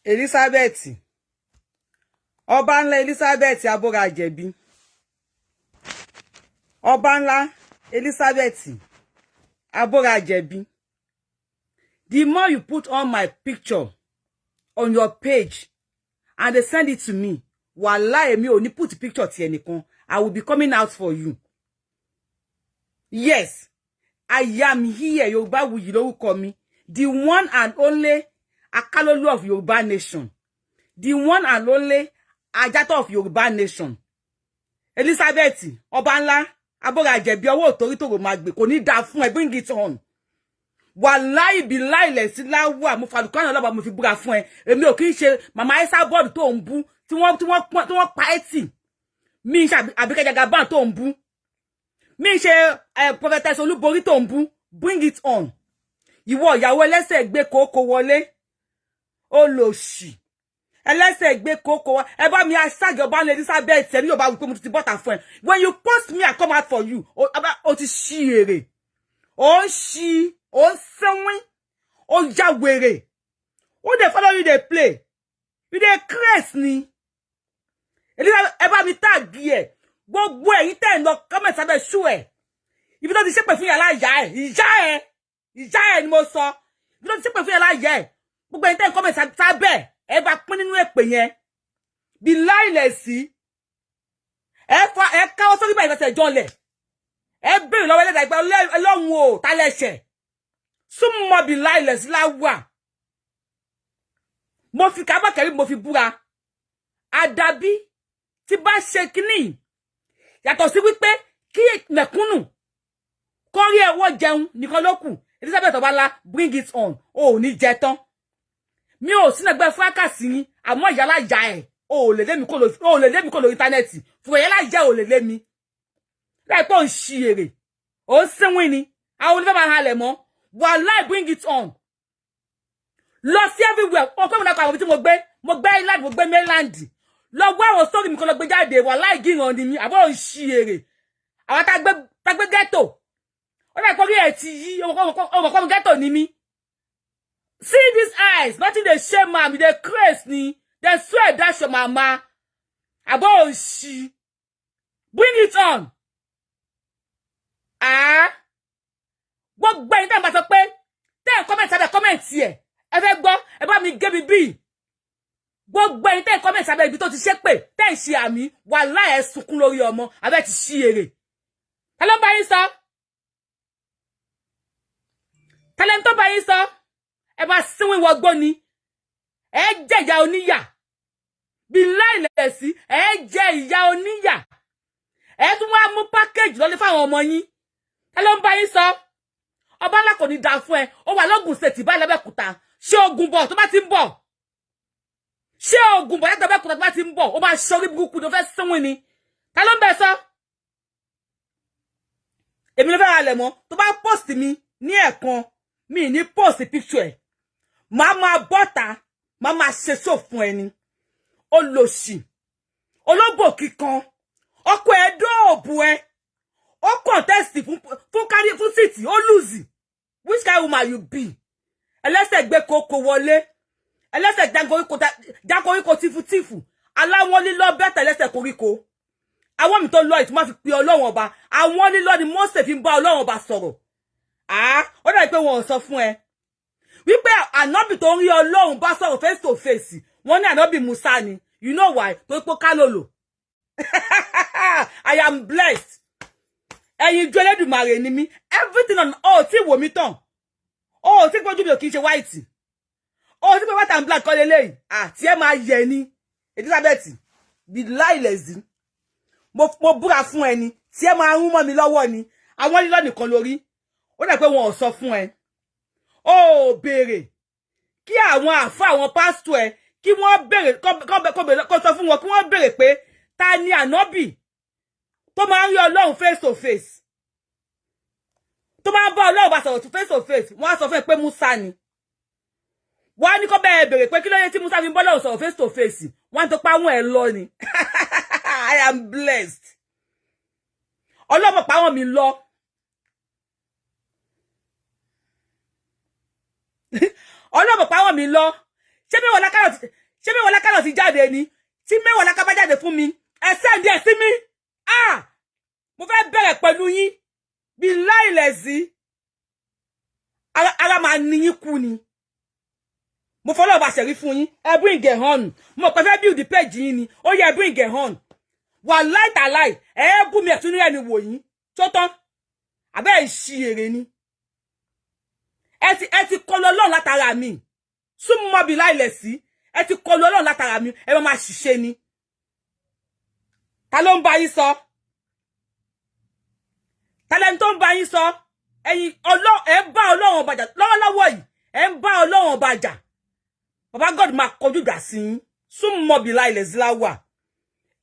Elizabeth. Obanla Elizabeth Aborajebi. Obanla Elizabeth Aborajebi. The more you put on my picture on your page and they send it to me, wallahi mi ò ní put picture ti ẹnìkan, I will be coming out for you. Yes, I am here, Yorubawuyi lórúkọ mi, the one and only Akalolu of Yoruba nation, the one and only Ajato of Yoruba nation. Elizabeth Obanla Aborajebi ọwọ́ òtórí tó máa gbé kò ní dá fún ẹ, bring it on. Wallahi billahi le si lawa mo fadukan Ọlọ́ba mo fi búra fún ẹ. Èmi ò kì í ṣe mama Isa board tó ń bú tí wọ́n pa eti. Mi ṣe Abike Jagaban tó ń bú. Mi ṣe prophetess Olúborí tó ń bú. Bring it on. Ìwọ ìyàwó ẹlẹ́sẹ̀ gbé koko wọlé. Olóṣì. Ẹlẹ́sẹ̀ gbé koko wa. Ẹ bá mi hashtag Obanla Elizabeth ẹ ní Yorùbá wí pé mo ti bọ́ta fún ẹ. When you post me I come out for you. O ti ṣí èrè. O ń ṣí. O sanwin, o ja wèrè. O dey follow you dey play. You dey craze ni. Elizabeth ẹ bá mi tag ẹ. Gbogbo ẹ̀yin tẹ́ lọ comment abẹ́ show ẹ. Ibi tó ti ṣépè fún yàrá ìyá ẹ. Ìyá ẹ ni mo sọ. Ibi tó ti ṣépè fún yàrá ìyá ẹ. Gbogbo ẹ̀yin tẹ́ comment sábẹ́ ẹ bá pín nínú èpè yẹn. Bí láìlẹ̀sí. Ẹ káwọ́ sórí báyìí fẹsẹ̀ jọlẹ̀. Ẹ béèrè lọ́wọ́ ẹlẹ́dàá ìgbà Ọlọ́run o ta lẹ́ṣẹ̀. Súnmọ́ bí láìlẹ̀sí láwà. Mo fi kábàkẹ́rí mo fi búra. Àdàbí tí bá ṣe kíní. Yàtọ̀ sí wípé kí mẹ̀kúnnù kó rí ẹwọ́ jẹun nìkan ló kù. Elizabeth Obanla bring it on. O ní jẹ tán. Mi ò sí ẹgbẹ́ fracas yín àmọ́ ìyálà ìyá ẹ̀. O lè lé mi kó lórí íńtánẹ́ẹ̀tì. Fún ìyálà ìyá ò lè lé mi. Láìpẹ́ ò ń ṣí èrè. Ó ń sínwín ni. Àwọn onífẹ́ máa halẹ̀ mọ́. Wallahi bring it on. Lọ sí everywhere. O ko mo na pa àwọn tí mo gbé Island, mo gbé Mainland. Lọ gbo àwọn story mi kan lọ gbé jáde. Wallahi giran ni mi. Abo ń ṣí èrè. Àwọn tá gbé ghetto. O la ko ri e ti yi. O ko ghetto ni mi. See these eyes. Nothing they shame am. They craze ni. They swear that's your mama. Abo ń ṣí. Bring it on. Gbogbo ẹ̀yin tẹ́ bá sọ pé tẹ́ comment sábẹ́ comment ẹ fẹ́ gbọ́ ẹ bá mi gé mi bí gbogbo ẹ̀yin tẹ́ comment sábẹ́ ibi tó ti ṣépè tẹ́ ṣe àmì wallahi ẹ sunkún lórí ọmọ abẹ́ ti ṣí èrè ta ló bá yín sọ talent tó bá yín sọ ẹ bá sínwín wọgbó ni ẹ jẹ ìyà oníyà bí láìlẹ̀sí ẹ jẹ ìyà oníyà ẹ tún wá mú package lọ lé fáwọn ọmọ yín ta ló bá yín sọ Obanla kò ní dá fún ẹ ó wà lọ́gùn state bá l'Abẹ́òkúta ṣé ogun bọ̀ tó bá ti ń bọ̀ ṣé ogun bọ̀ l'Abẹ́òkúta tó bá ti ń bọ̀ ó máa ṣorí burúkú tó fẹ́ sínwín ni ta ló ń bẹ sọ èmi ló fẹ́ ra lẹ̀ mọ́ tó bá post mi ní ẹ̀kan mi ní post picture ẹ̀ máa bọ́ta máa ṣe show fún ẹni olóṣì olóbò kíkan ọkọ ẹ̀ dóòbù ẹ̀ ó contest fún city ó lose which kind woman you be ẹlẹ́sẹ̀ gbé koko wọlé ẹlẹ́sẹ̀ jágoríko tífútífù aláwọn lílọ bẹ́tẹ̀ ẹlẹ́sẹ̀ koríko àwọn mi tó lọ ìtí máa fi pe Ọlọ́run ọba àwọn lílọ ni Mósè fi ń bá Ọlọ́run ọba sọ̀rọ̀ ó dàbí pé wọn ò sọ fún ẹ wípé ànábì tó ń rí Ọlọ́run bá sọ̀rọ̀ face to face wọ́n ní ànábì Musa ni you know why tó pé kálòlò I am blessed. Ẹ̀yin ju Elédùmarè ni mi everything on tí wò mí tán tí gbójú mi ò kì í ṣe white tí pé white and black kọ́ lélẹ́yìí tí ẹ máa yẹ ni Elizabeth bí láìlẹ̀sí mo búra fún ẹni tí ẹ máa rún mọ́ mi lọ́wọ́ ni àwọn lílọ́ nìkan lórí ó dà pé wọn ò sọ fún ẹ béèrè kí àwọn àfáà àwọn pásítọ̀ ẹ kí wọ́n béèrè kó sọ fún wọn kí wọ́n béèrè pé ta ni ànábì tó máa ń rí Ọlọ́run face to face tó máa ń bá Ọlọ́run bá sọ̀rọ̀ face to face wọ́n á sọ fún ẹ pé Musa ni wọ́n á ní kó bẹ́ẹ̀ bèrè pé kí ló yẹ tí Musa fi ń bá Ọlọ́run sọ̀rọ̀ face to face wọ́n á tó pa wọ́n ẹ lọ ni I am blessed Ọlọ́run pa wọ́n mi lọ Ọlọ́run pa wọ́n mi lọ ṣé mi wala carrot ti jáde ni tí me wala ka bá jáde fún mi ẹ send ẹ sí mi mo fẹ́ bẹ̀rẹ̀ pẹ̀lú yín bí láìlẹ̀sí ara máa ní yín kú ni mo follow ba ṣẹ̀rí fún yín ẹ bring it on mo pé fẹ́ build the page yín ni ó yẹ bring it on wallahi talai ẹ bú mi ẹ tún ní ẹni wò yín tó tán àbẹ́ ìṣí èrè ni ẹ ti kọlu Ọlọ́run látara mi súnmọ́ bí láìlẹ̀sí ẹ ti kọlu Ọlọ́run látara mi ẹ máa ṣiṣẹ́ ni ta ló ń bá yín sọ ta lẹ́ni tó ń bá yín sọ ẹ̀yin ẹ bá Ọlọ́run ọba jà lọ́wọ́lọ́wọ́ yìí ẹ ń bá Ọlọ́run ọba jà baba God máa kọjú ìjà sí yín súnmọ́ bí láìlẹ̀sí láwà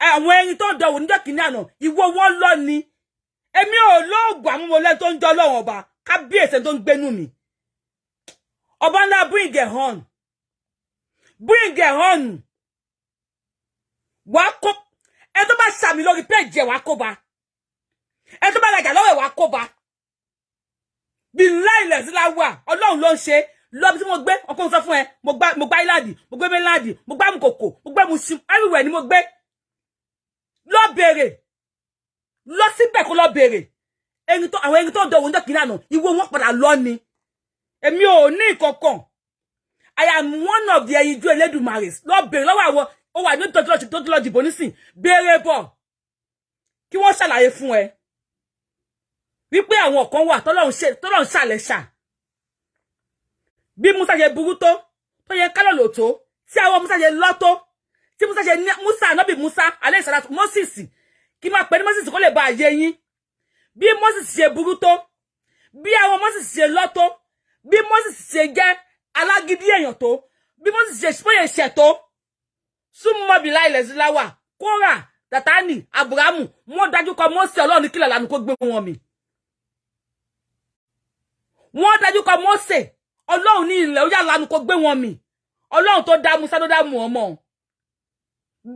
àwọn ẹyin tó dọ̀wọ̀ níjọ́ kìíní àná ìwọ wọn lọ ni èmi ò lóògùn àmúmọ̀lẹ́ tó ń jọ Ọlọ́run ọba kábíyèsí tó ń gbénú mi Obanla bring it on. Bring it on. Wá kó ẹ tó bá sàmì lórí page ẹ wá kó bá. Ẹ tó bá rajà lọ́wọ́ ẹ wá kó bá. Bí láìlẹ̀ sí la wà. Ọlọ́run ló ń ṣe. Lọ bí tí mo gbé ọkọ sọ fún ẹ. Mo gbá iladi, mo gbé meladi, mo gbá mukoko, mo gbé musim everywhere ni mo gbé. Lọ béèrè. Lọ síbẹ̀ kó lọ béèrè. Àwọn ẹni tó dọ̀wọ́ ńjọ́ kìíní àná. Ìwọ wọn padà lọ ni. Èmi ò ní ìkọ̀kan. I am one of the ẹyinjú Elédùmarè. Lọ bèrè lọ́wọ́ àwọn ó wà ní tó lọ dìbò nísìn. Bèrè bọ̀. Kí wọ́n ṣàlàyé fún ẹ. Wípé àwọn kan wà tọ́lọ́run ṣàlẹ̀ ṣà. Bí Musa ṣe burú tó yẹ kálọ̀ lò tó. Tí àwọn Musa ṣe lọ́ tó. Tí Musa ṣe ní Musa ànábì Musa alayhi salatu Moses. Kí máa pè ní Moses kó lè bá ayé yín. Bí Moses ṣe burú tó. Bí àwọn Moses ṣe lọ́ tó. Bí Moses ṣe jẹ́ alágídí èèyàn tó bí Moses ṣe spoye ṣe tó súnmọ́ bí láìlẹ̀sí láwà Kórà Dátánì Ábúráhámù wọ́n dájú kọ Mósè Ọlọ́run kílẹ̀ lánàá kó gbé wọn mì wọ́n dájú kọ Mósè Ọlọ́run ní ilẹ̀ ó yà lánàá kó gbé wọn mì Ọlọ́run tó dá Musa tó dá Muhammad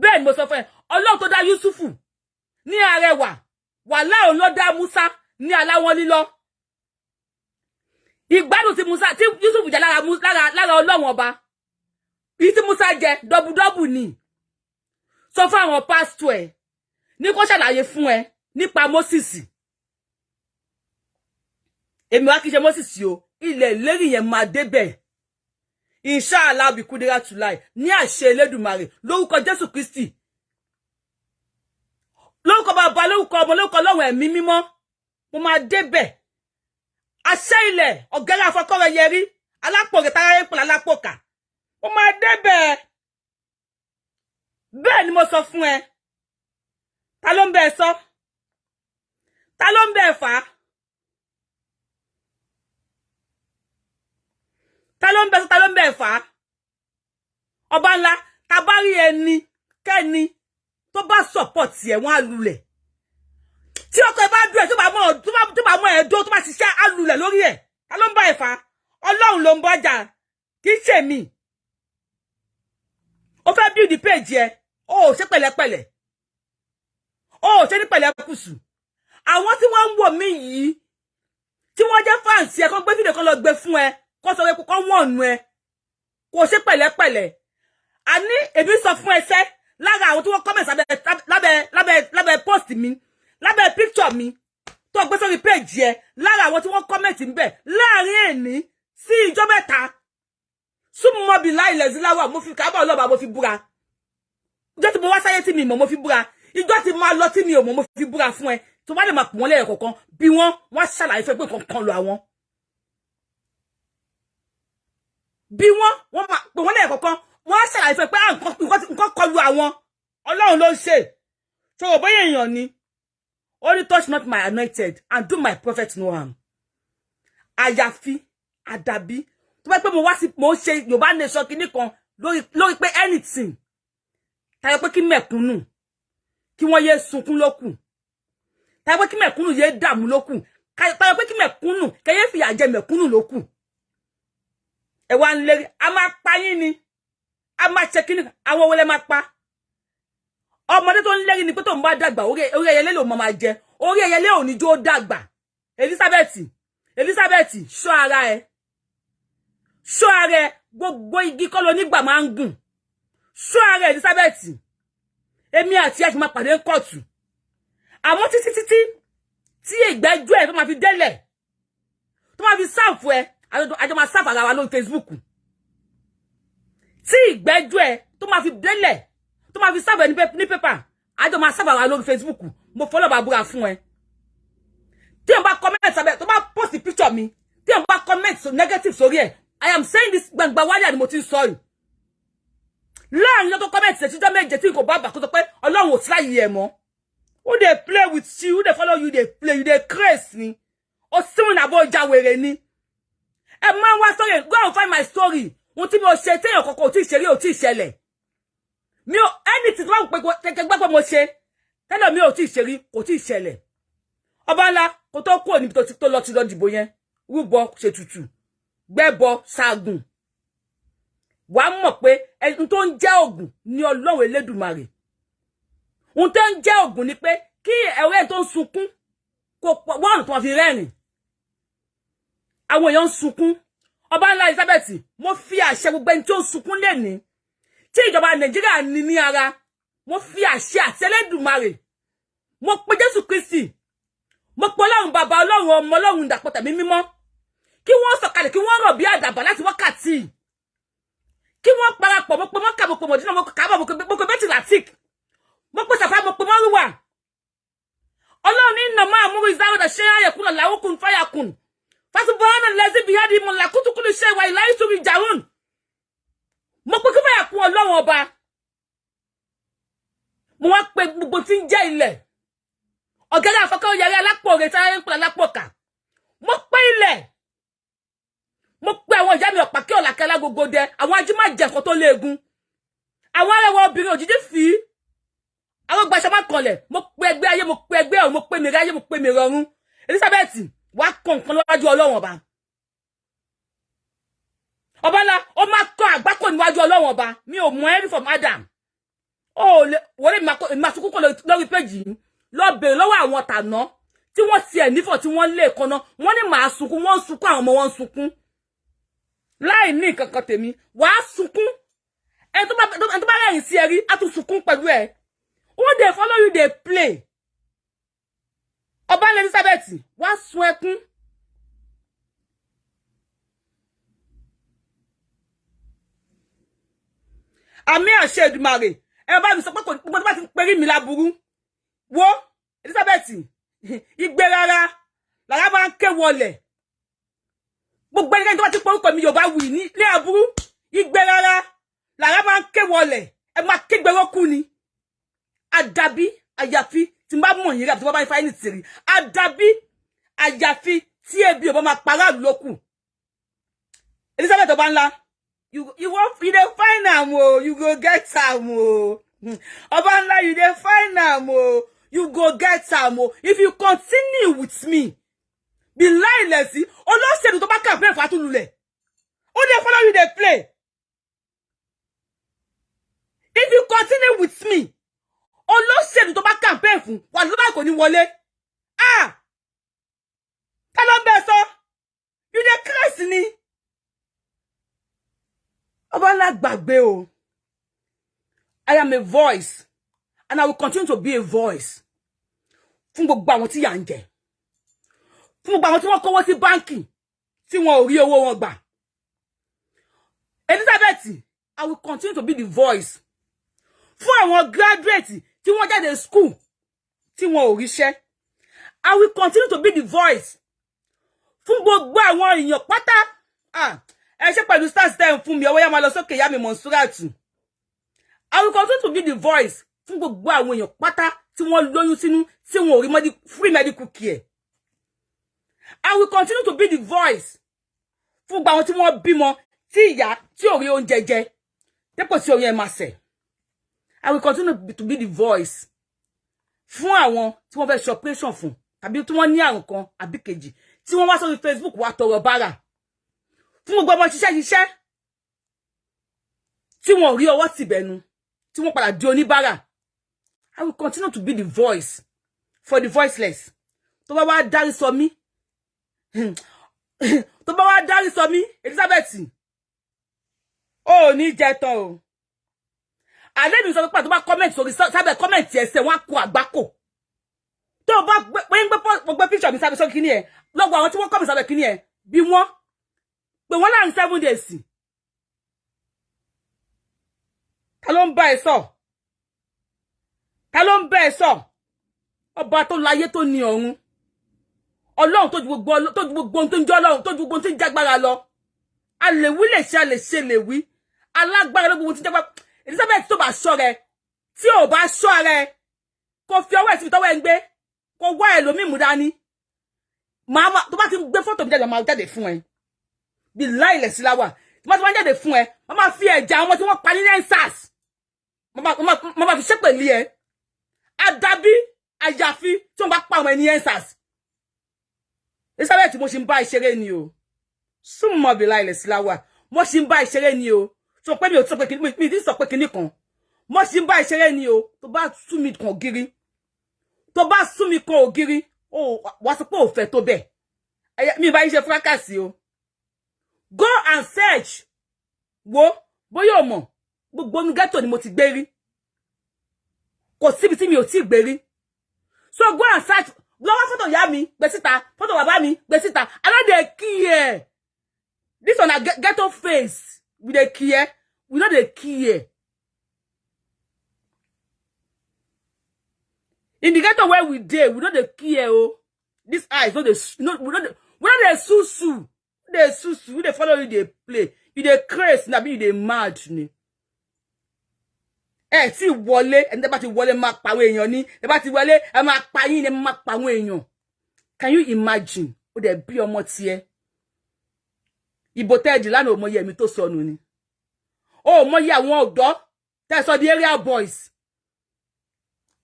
bẹ́ẹ̀ ni mo sọ fún ẹ Ọlọ́run tó dá Yusufu ní arẹwà wàláhì ló dá Musa ní aláwọ̀ lílọ ìgbádùn tí Musa tí Yusuf jẹ lára Ọlọ́run ọba èyí tí Musa jẹ dọ́bùdọ́bù ni sọ fún àwọn pásítọ̀ ẹ ní kó ṣàlàyé fún ẹ nípa Moses èmi wá kìí ṣe Moses o ilẹ̀ ìlérí yẹn máa débẹ̀ inshallah bí kúdírà tùláì ní àṣẹ Elédùmarè lórúkọ Jésù Kristi lórúkọ bàbá lórúkọ ọmọ lórúkọ Ọlọ́run ẹ̀mí mímọ́ mo máa débẹ̀ àṣẹ ilẹ̀ ọ̀gẹ́rẹ́ afọkọ́rẹ́ yẹrí alápòrè táráyé pẹ̀lú alápòkà ó máa débẹ̀ bẹ́ẹ̀ ni mo sọ fún ẹ ta ló ń bẹ sọ ta ló ń bẹ fà ta ló ń bẹ sọ ta ló ń bẹ fà Ọbanla ta bá rí ẹni kẹ́ni tó bá support ẹ wọ́n á lulẹ̀ tí ọkọ ẹ bá dùn ẹ tó bá mọ ẹ̀dọ́ tó bá ṣiṣẹ́ alulẹ̀ lórí ẹ̀ ta ló ń bá ẹ̀fà Ọlọ́run ló ń bọ́jà kì í ṣe mí ó fẹ́ build the page ẹ ó ṣe pẹ̀lẹ́pẹ̀lẹ́ ó ṣe ní pẹ̀lẹ́kùsù àwọn tí wọ́n ń wò mí yìí tí wọ́n jẹ́ fans ẹ kàn gbé fídíò kan lọ gbé fún ẹ kó sọ pé kó wọ́n nu ẹ kó ṣe pẹ̀lẹ́pẹ̀lẹ́ àní èmi sọ fún ẹsẹ́ lára àwọn tí wọ́n comment lábẹ́ post mi lábẹ́ picture mi tó gbé sórí page ẹ lára àwọn tí wọ́n comment ńbẹ̀ láàrin ẹni sí ìjọ mẹ́ta súnmọ́ bí láìlẹ̀sí láwà mo fi kábọ̀ ọlọ́ba mo fi búra ìjọ tí mo wá sáyé tí mi mọ̀ mo fi búra ìjọ tí mo lọ tí mi ò mọ̀ mo fi búra fún ẹ tó bá lè máa pọ̀ wọ́n lẹ́yìn kọ̀ọ̀kan bí wọ́n ṣàlàyé fẹ́ pé kankan lọ àwọn bí wọ́n máa pọ̀ wọ́n lẹ́yìn kọ̀ọ̀kan wọ́n ṣàlàyé fẹ́ pé nǹkan kọlu àwọn Ọlọ́run ló ń ṣe ṣòro bóyá èèyàn ni only touch not my anointed and do my prophet no harm àyàfi àdàbí tó bá pé mo ṣe Yorùbá nation kìíní kan lórí pé anything tayọ pé kí mẹ̀kúnnù kí wọ́n yé sunkún lókù tayọ pé kí mẹ̀kúnnù yé dààmú lókù tayọ pé kí mẹ̀kúnnù kẹyẹ fìyà jẹ mẹ̀kúnnù lókù ẹ wá ń lérí a máa pa yín ni a máa ṣe kíní àwọn wọlé máa pa ọmọdé tó ń lérí ni pé tó ń bá dàgbà orí ẹyẹlé ló máa jẹ orí ẹyẹlé ò ní jó dàgbà Elizabeth ṣọ́ ara ẹ gbogbo igi kọ́ ló nígbà máa ń gùn ṣọ́ ara Elizabeth èmi àti ẹ ti máa pàdé kóòtù àmọ́ títí tí ìgbẹ́jọ́ ẹ̀ tó máa fi délẹ̀ tó máa fi sáàfù ẹ àjọ máa sáàfù ara wa lórí Facebook tí ìgbẹ́jọ́ ẹ̀ tó máa fi délẹ̀ tó máa fi sáàfù ẹ ní pépà àjọ máa sáàfù ara wa lórí Facebook mo fọlọ́ bá búra fún ẹ tí o bá comment sábẹ́ tó bá post picture mi tí o bá comment so negative sórí ẹ I am saying this gbangba wálé ni mo ti ń sọ yìí láàrin lọ́tọ́ comment ṣe tíjọ́ méje tí kò bá bà kó sọ pé Ọlọ́run ò sí láyé ẹ̀ mọ́ who dey play with you who dey follow you dey play you dey craze ni o sin abo jawere ni ẹ máa wá story go and find my story ohun tí mo ṣe téèyàn kọ́kọ́ ò tí ṣe rí ò tí ṣẹlẹ̀ mi ò anything tó bá pé gbà pé mo ṣe tẹ́lẹ̀ mi ò tí ṣe rí kò tí ṣẹlẹ̀ Obanla kó tó kúrò níbi tó lọ ti lọ dìbò yẹn rúbọ ṣe tutù gbẹ́bọ ṣaagun wàá mọ̀ pé ẹni tó ń jẹ́ Ògún ni Ọlọ́run Elédùmarè ohun tó ń jẹ́ Ògún ni pé kí ẹ̀rẹ́ tó ń sunkún kò wọ́n tó fi rẹ́rìn àwọn èèyàn ń sunkún Obanla Elizabeth mo fi àṣẹ gbogbo ẹni tó ń sunkún lẹ́ni tí ìjọba Nàìjíríà ní ní ara mo fi àṣẹ àti Elédùmarè mo pe Jésù Kristi mo pe Ọlọ́run bàbá Ọlọ́run ọmọ Ọlọ́run Ìdàpọ̀ Tẹ̀mí Mímọ́ kí wọ́n sọ̀kalẹ̀ kí wọ́n rọ̀ bí àdàbà láti wákàtí kí wọ́n parapọ̀ mo pe mọ́kà mo pe mọ̀dínà mo kàbọ̀ mo pe bẹ́tì latik mo pe sàfà mo pe mọ́rùwà Ọlọ́run ní nà máa múrú ìzáwọ́dà ṣe ayẹ̀kúnlọ̀ làwókùn fáyàkùn fásitì lẹ́sí bí yádìí mo làkútùkúlù ṣe ìwà ìlà ìtúrú ìjàrún mo pe kí fáyàkùn Ọlọ́run ọba mo wá pe gbogbo tí ń jẹ́ ilẹ̀ ọ̀gẹ́dẹ́ àfọ́kọ́ yẹrẹ alápò rẹ̀ tí ń pè alápò kà mo pe ilẹ̀ mo pe àwọn ìyá mi ọ̀pá kí ọ̀làkẹ́ lágogo dẹ àwọn ají máa jẹ nǹkan tó léegun àwọn arẹwà obìnrin òjijì fi àwọn gbaṣọ máa kànlẹ̀ mo pe ẹgbẹ́ ayé mo pe ẹgbẹ́ ọ̀run mo pe mèrè ayé mo pe mèrè ọ̀run Elizabeth wàá kọ nǹkan lọ́wájú Ọlọ́run ọba Obanla ó máa kọ àgbákò níwájú Ọlọ́run ọba mi ò mọ ẹrí from Adam ó wọlé máa sunkún kọ lórí péjì lọ bèrè lọ́wọ́ àwọn tàná tí wọ́n tiẹ̀ nífọ̀ tí wọ́n lé kanna wọ́n ní màá sunkún wọ́n sunkún àwọn ọmọ wọn sunkún láì ní kankan tèmi wàá sunkún ẹni tó bá rẹ́rìn sí ẹrí á tún sunkún pẹ̀lú ẹ who dey follow you dey play Obanla Elizabeth wàá sun ẹkún àmì àṣẹ Èdùmàrè ẹ bá mi sọ pé gbogbo tó bá ti perí mi láburú wo Elizabeth igbe rárá lára máa ń ké wọlẹ̀ gbogbo ẹnikẹ́ni tó bá ti porúkọ mi Yorubawuyi ní aburú igbe rárá lára máa ń ké wọlẹ̀ ẹ máa ké gbẹrọkú ni àdàbí àyàfi tí n bá mọ̀ yín rẹ̀ tí wọ́n bá ń fa ẹni tìrì àdàbí àyàfi tí ebi ò bá máa para lókù Elizabeth Obanla you dey find am o you go get am o Obanla you dey find am o you go get am o if you continue with me be lieless olóṣèlú tó bá campaign fún atúlulẹ̀ ó dey follow you dey play if you continue with me olóṣèlú tó bá campaign fún wà lọ́dọ̀ kò ní wọlé ká ló ń bẹ sọ you dey crazy ni Obanla gbàgbé o I am a voice and I will continue to be a voice fún gbogbo àwọn tí yà ń jẹ fún gbogbo àwọn tí wọ́n kówó sí báńkì tí wọ́n ò rí owó wọn gbà Elizabeth I will continue to be the voice fún àwọn graduate tí wọ́n jáde school tí wọ́n ò ríṣẹ́ I will continue to be the voice fún gbogbo àwọn èèyàn pátá ẹ ṣe pẹ̀lú stars ten fún mi ọwọ́ yá máa lọ sókè yá mi Monsuratu I will continue to be the voice fún gbogbo àwọn èèyàn pátá tí wọ́n lóyún sínú tí wọ́n ò rí free medical care I will continue to be the voice fún gbogbo àwọn tí wọ́n bímọ tí ìyá tí ò rí oúnjẹ jẹ dépò tí oyún ẹ máa ṣẹ I will continue to be the voice fún àwọn tí wọ́n fẹ́ ṣe operation fún tàbí tí wọ́n ní àrùn kan àbí kejì tí wọ́n wá sórí Facebook wá tọrọ bárà fún gbogbo ọmọ ṣiṣẹ́ tí wọ́n rí ọwọ́ tìbẹ̀nu tí wọ́n padà di oníbárà I will continue to be the voice for the voiceless tó bá wá dárí sọ mí tó bá wá dárí sọ mí Elizabeth ó ní jẹ tán o alẹ́ mi sọ pé tó bá comment sórí sábẹ́ comment ẹsẹ̀ wọn kó àgbákò tó bá gbé picture mi sábẹ́ sórí kíní ẹ̀ lọ́gbọ̀ àwọn tí wọ́n comment sábẹ́ kíní ẹ̀ bí wọ́n pé wọ́n láàrin 7 days ta ló ń bá ẹ sọ ta ló ń bá ẹ sọ ọba tó láyé tó ní ọ̀run Ọlọ́run tó ju gbogbo tó ń jẹ́ Ọlọ́run tó ju gbogbo tó ń jágbára lọ a lè wí lè ṣe a lè ṣe lè wí alágbára ló gbogbo tí jágbára Elizabeth tó bá ṣọ́ rẹ tí ò bá ṣọ́ rẹ kó fi ọwọ́ ẹ̀ síbi tọ́wọ́ ẹ̀ ń gbé kó wá ẹlòmíì mú dání màmá tó bá ti gbé fọ́tò mi jáde máa jáde fún ẹ bí láìlẹ̀ sí láwà tó bá ti máa jáde fún ẹ máa fi ẹ̀jẹ̀ àwọn tí wọ́n pa ní ensars máa fi ṣépè lé ẹ àdàbí àyàfi tí wọ́n bá pa àwọn ẹni ensars Elizabeth mo ṣì ń bá ìṣeré ni o súnmọ́ bí láìlẹ̀ sí láwà mo ṣì ń bá ìṣeré ni o so pé mi ò sọ pé mi ti sọ pé kíní kan mo ṣì ń bá ìṣeré ni o tó bá sú mi kan ògiri tó bá sú mi kan ògiri o wá sọ pé ò fẹ́ tó bẹ́ẹ̀ mi bá yín ṣe fracasi o go and search wo bóyá o mọ̀ gbogbo ní ghetto ni mo ti gbé rí kò síbi tí mi ò tí gbé rí so go and search lọ́wọ́ fọ́tò ìyá mi gbé síta fọ́tò bàbá mi gbé síta I no dey care this one na ghetto face we dey care we no dey care in the ghetto where we dey we no dey care o this eyes no dey we no dey susu we dey follow you dey play you dey craze na be you dey mad ni tí wọlé ẹni tẹ́ bá ti wọlé máa pa àwọn èèyàn ni tẹ́ bá ti wọlé ẹ máa pa yín ni máa pa àwọn èèyàn can you imagine ó dẹ̀ bí ọmọ tiẹ̀ ìbò tẹ́ẹ̀dì lánàá ò mọyẹ mi tó sọnù ni ó mọyẹ àwọn ọ̀dọ́ tẹ́ sọ di area boys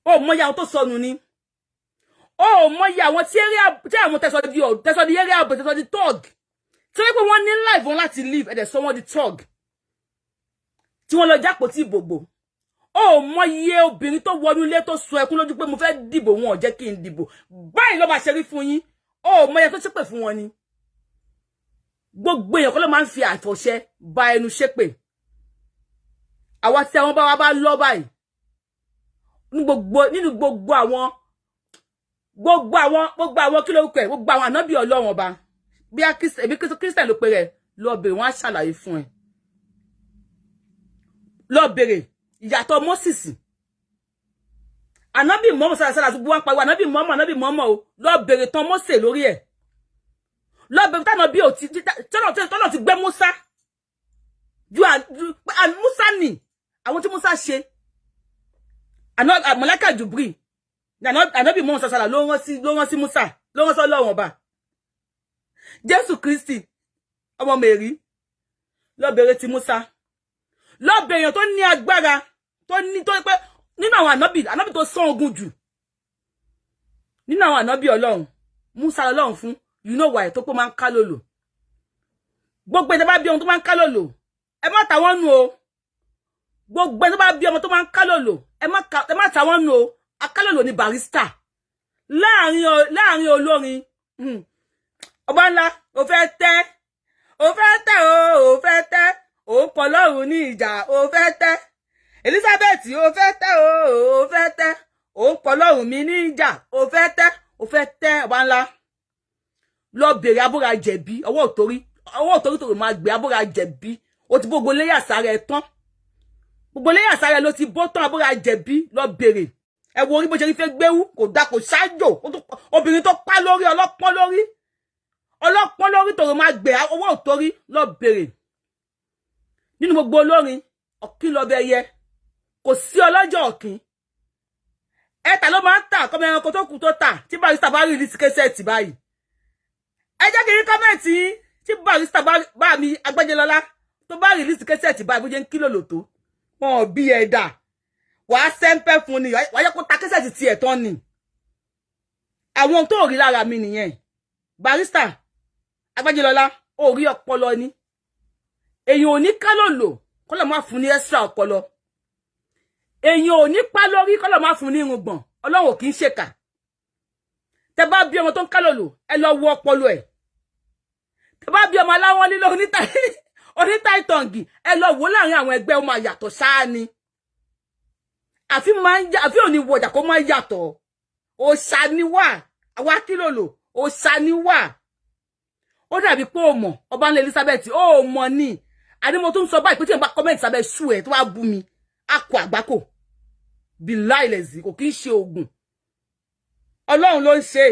ó mọyẹ àwọn tó sọnù ni ó mọyẹ àwọn tí àwọn tẹ́ sọ di area boys tẹ́ sọ di thug tí wọ́n ní life wọn láti live ẹ̀dẹ̀ sọ wọ́n di thug tí wọ́n lọ jápò tí ìbògbò ó mọyẹ obìnrin tó wọnú ilé tó sọ ẹkún lójú pé mo fẹ́ dìbò wọn ò jẹ́ kí n dìbò báyìí ló bá ṣe rí fún yín ó mọyẹ tó ṣépè fún wọn ni gbogbo èèyàn kọ́ ló máa ń fi àfọ̀ṣẹ ba ẹnu ṣépè àwa tí àwọn bá wa bá lọ báyìí nínú gbogbo àwọn kí ló kọ ẹ gbogbo àwọn ànábì Ọlọ́run ọba bí Christian ló pe rẹ̀ lọ bèrè wọn á ṣàlàyé fún ẹ lọ bèrè ìyàtọ̀ Moses ànábì Muhammad sallallahu alaihi wasallam wọn pariwo ànábì Muhammad o lọ bèrè tán Mose lórí ẹ̀ lọ bèrè tán bí o ti tọ́nà ti gbé Musa Musa ni àwọn tí Musa ṣe mọ̀lẹ́kà Jùbírì ànábì Muhammad sallallahu alaihi wasallam ló rán sí Musa ló rán sí Ọlọ́run ọba Jésù Kristi ọmọ Mary lọ bèrè ti Musa lọ bèrè tó ní agbára tó pé nínú àwọn ànábì tó sán ogun jù nínú àwọn ànábì Ọlọ́run Musa Ọlọ́run fún you know why tó pé máa ń ká lòlò gbogbo ẹni bá bí ọmọ tó máa ń ká lòlò ẹ má ta wọ́n nù o gbogbo ẹni bá bí ọmọ tó máa ń ká lòlò ẹ má ta wọ́n nù o akálòlò ni Barrister láàrin olórin Obanla ó fẹ́ tẹ́ ó fẹ́ tẹ́ ó pọ̀ lọ́rùn ní ìjà ó fẹ́ tẹ́ Elizabeth ó fẹ́ tẹ́ ó fẹ́ tẹ́ ó pọ̀ lọ́rùn mi ní ìjà ó fẹ́ tẹ́ Obanla lọ bèrè abúra jẹ̀bi ọwọ́ òtórí tó máa gbé abúra jẹ̀bi ó ti gbogbo léyà sára ẹ̀ tán gbogbo léyà sára ẹ̀ ló ti bó tán abúra jẹ̀bi lọ bèrè ẹ wo orí bó ṣe rí fẹ́ gbéwú kò dá kò ṣáájò obìnrin tó pa lórí ọlọ́pọ́n lórí tó máa gbé ọwọ́ òtórí lọ bèrè nínú gbogbo olórin ọ̀kín lọ́bẹ̀ yẹ kò sí ọlọ́jọ́ ọ̀kín ẹ̀ta ló máa ń tà kọ́mọ ẹranko tó kù tó tà tí Barrister bá rí rìlísì kẹsẹ̀tì báyìí ẹ jẹ́ kí n rí kọ́mẹ̀ntì tí Barrister bá mi Agbájélọ́lá tó bá rìlísì kẹsẹ̀tì báyìí bó jẹ́ ń kílò lòtó wọn ò bí ẹ̀dà wàá sẹ́ńpẹ́ fún ni wàá yẹ kó ta kẹsẹ̀tì tiẹ̀ tán ni àwọn tó rí lára mi nìyẹn Barrister Agbájélọ́lá ó rí ọpọlọ ni èyàn ò ní kálòlò kọ́lọ̀ máa fún ní extra ọpọlọ èyàn ò ní pa lórí kọ́lọ̀ máa fún ní irùngbọ̀n Ọlọ́run kì í ṣèkà tẹ́ bá bí ọmọ tó ń kálòlò ẹ lọ wo ọpọlọ ẹ̀ tẹ́ bá bí ọmọ aláwọ̀ lílo Oni taitongi ẹ lọ wò láàrin àwọn ẹgbẹ́ ó máa yàtọ̀ ṣáá ni. Àfi òní wọjà kó máa yàtọ̀. Ó ṣá ni wà. Àwa kílòlò, ó ṣá ni wà. Ó dàbí pé ó mọ̀, Obanla Elizabeth, ó mọ̀ ni. Àní mo tún sọ báyìí pé tí n bá comment sábẹ́ ṣú ẹ̀ tó wá bú mi, akọ àgbákò. Billahi lezi kò kí ń ṣe ogun. Ọlọ́run ló ń ṣe.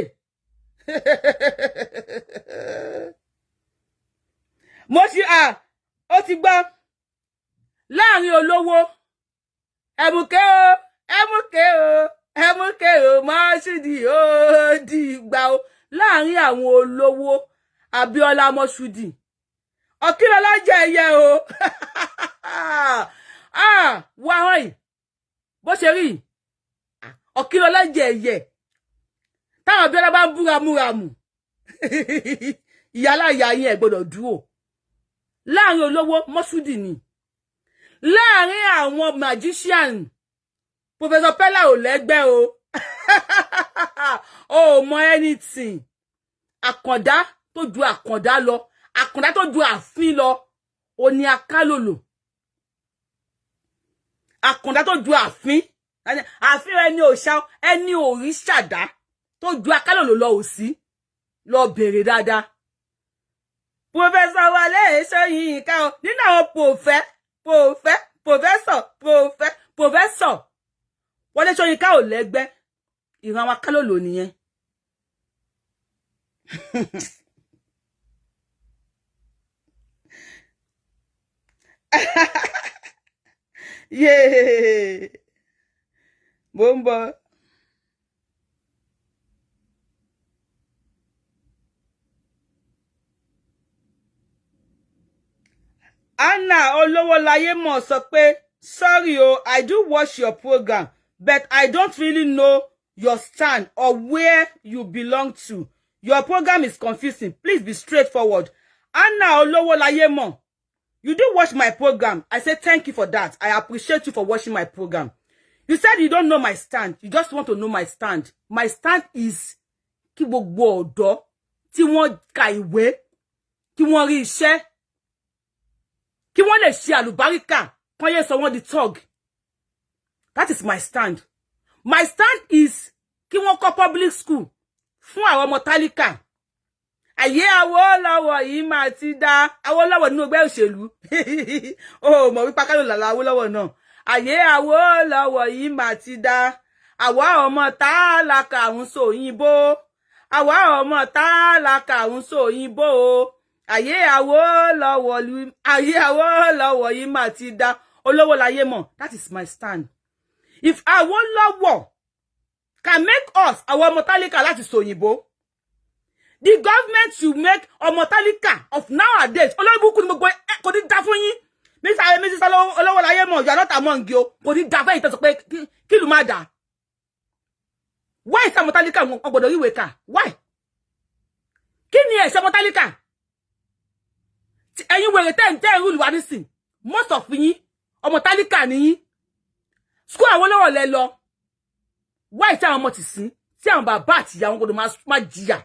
Mo ṣe ó ti gbọ́ láàrin olówó ẹ̀mùké o Mọ́ṣúdì ó dìgbà o láàrin àwọn olówó Abíọ́lá Mọ́ṣúdì Ọ̀kínlọ́lá jẹ́ ẹyẹ o wá hàn bó ṣe rí Ọ̀kínlọ́lá jẹ́ ẹyẹ táwọn Abíọ́lá bá ń búramúramù ìyálà ìyá yín ẹ gbọ́dọ̀ dúró láàrin olówó Mọ́ṣúdì ni láàrin àwọn magician Professor Pella ò lẹ́gbẹ́ o ó mọ anything àkàndá tó ju àkàndá lọ àkàndá tó ju àfin lọ ó ní akálòlò àkàndá tó ju àfin ẹni òṣà ẹni òrìṣàdá tó ju akálòlò lọ ò sí lọ bèrè dáadáa. Professor Wale Soyinka o nínú àwọn professor Wale Soyinka ò lẹ́gbẹ́ ìran àwọn akálòlò nìyẹn. Yeah. Bomba. Anna Olowolaye sọ pé, sorry I do watch your program, but I don't really know your stand or where you belong to. Your program is confusing. Please be straightforward. Anna Olowolaye, you do watch my program. I say thank you for that. I appreciate you for watching my program. You said you don't know my stand. You just want to know my stand. My stand is kí gbogbo ọ̀dọ́ tí wọ́n ka ìwé, kí wọ́n rí iṣẹ́, kí wọ́n lè ṣe àlùbáríkà, kán yé sọ wọ́n di thug. That is my stand. My stand is kí wọ́n kọ́ public school fún àwọn ọmọ tálíkà. Ayé Awólọ́wọ̀ yìí máa ti dá Awólọ́wọ̀ nínú ẹgbẹ́ òṣèlú. Oh, mọ̀ wípé akálò làlá Awólọ́wọ̀ náà. Ayé Awólọ́wọ̀ yìí máa ti dá àwa ọmọ tálákà ń sòyìnbó. Àwa ọmọ tálákà ń sòyìnbó. Ayé Awólọ́wọ̀ yìí máa ti dá olówó láyé mọ̀. That is my stand. If Awólọ́wọ̀ can make us our ọmọ tálíkà láti sòyìnbó, the government should make ọmọ tálíkà of nowadays. Olóyìnbó ni gbogbo kò ní dá fún yín. Mrs. Olówólayé mọ̀, you are not among you. Kò ní dá fún yín tó sọ pé kí ló máa dà. Why is ọmọ tálíkà wọn gbọ́dọ̀ ríwé kà? Why? Kí ni ẹ̀ṣẹ̀ ọmọ tálíkà? Ẹ̀yin wèrè tẹ́ rule wa nísìn. Most of yín ọmọ tálíkà ni yín. School Awólọ́wọ̀ lẹ lọ. Why tí àwọn ọmọ ti sìn? Tí àwọn bàbá àti ìyá wọn gbọ́dọ̀ máa jìyà.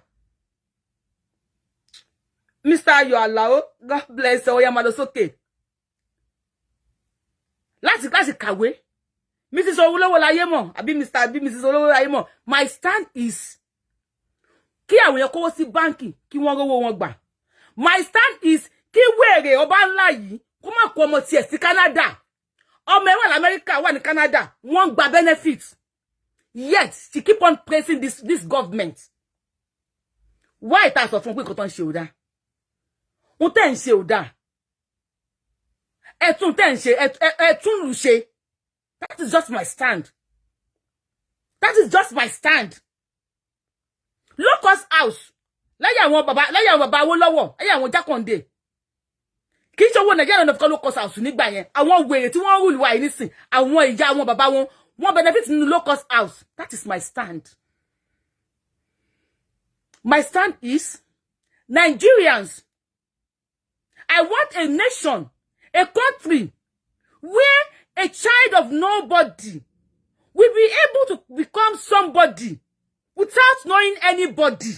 Mr. Ayo Alao, God bless you. Oya máa lọ sókè. Láti kàwé. Mrs. Olówólayé mọ̀, àbí Mrs. Olówólayé mọ̀. My stand is kí àwọn èèyàn kówó sí báǹkì kí wọ́n rówó wọn gbà. My stand is kí wèrè Obanla yìí kó má kó ọmọ tiẹ̀ sí Canada. Ọmọ ẹ̀wọ̀n l'Amẹ́ríkà wà ní Canada. Wọ́n gba benefits. Yet she keep on praising this government. Why ta sọ fún pé nǹkan tó ń ṣe ò dáa? Wọ́n tẹ́ ń ṣe ò dáa. Ẹ̀tún tẹ́ ń ṣe, ẹ̀tún lù ṣe. That is just my stand. That is just my stand. Locust house. Lẹ́yìn àwọn bàbá Awólọ́wọ̀, lẹ́yìn àwọn Jákàndé. Kì í ṣe owó Nàìjíríà náà fi locust house nígbà yẹn. Àwọn wèrè tí wọ́n rule wa yìí nísìn, àwọn ìyá àwọn bàbá wọn, wọ́n benefit nínú locust house. That is my stand. My stand is Nigerians. I want a nation, a country, where a child of nobody will be able to become somebody without knowing anybody.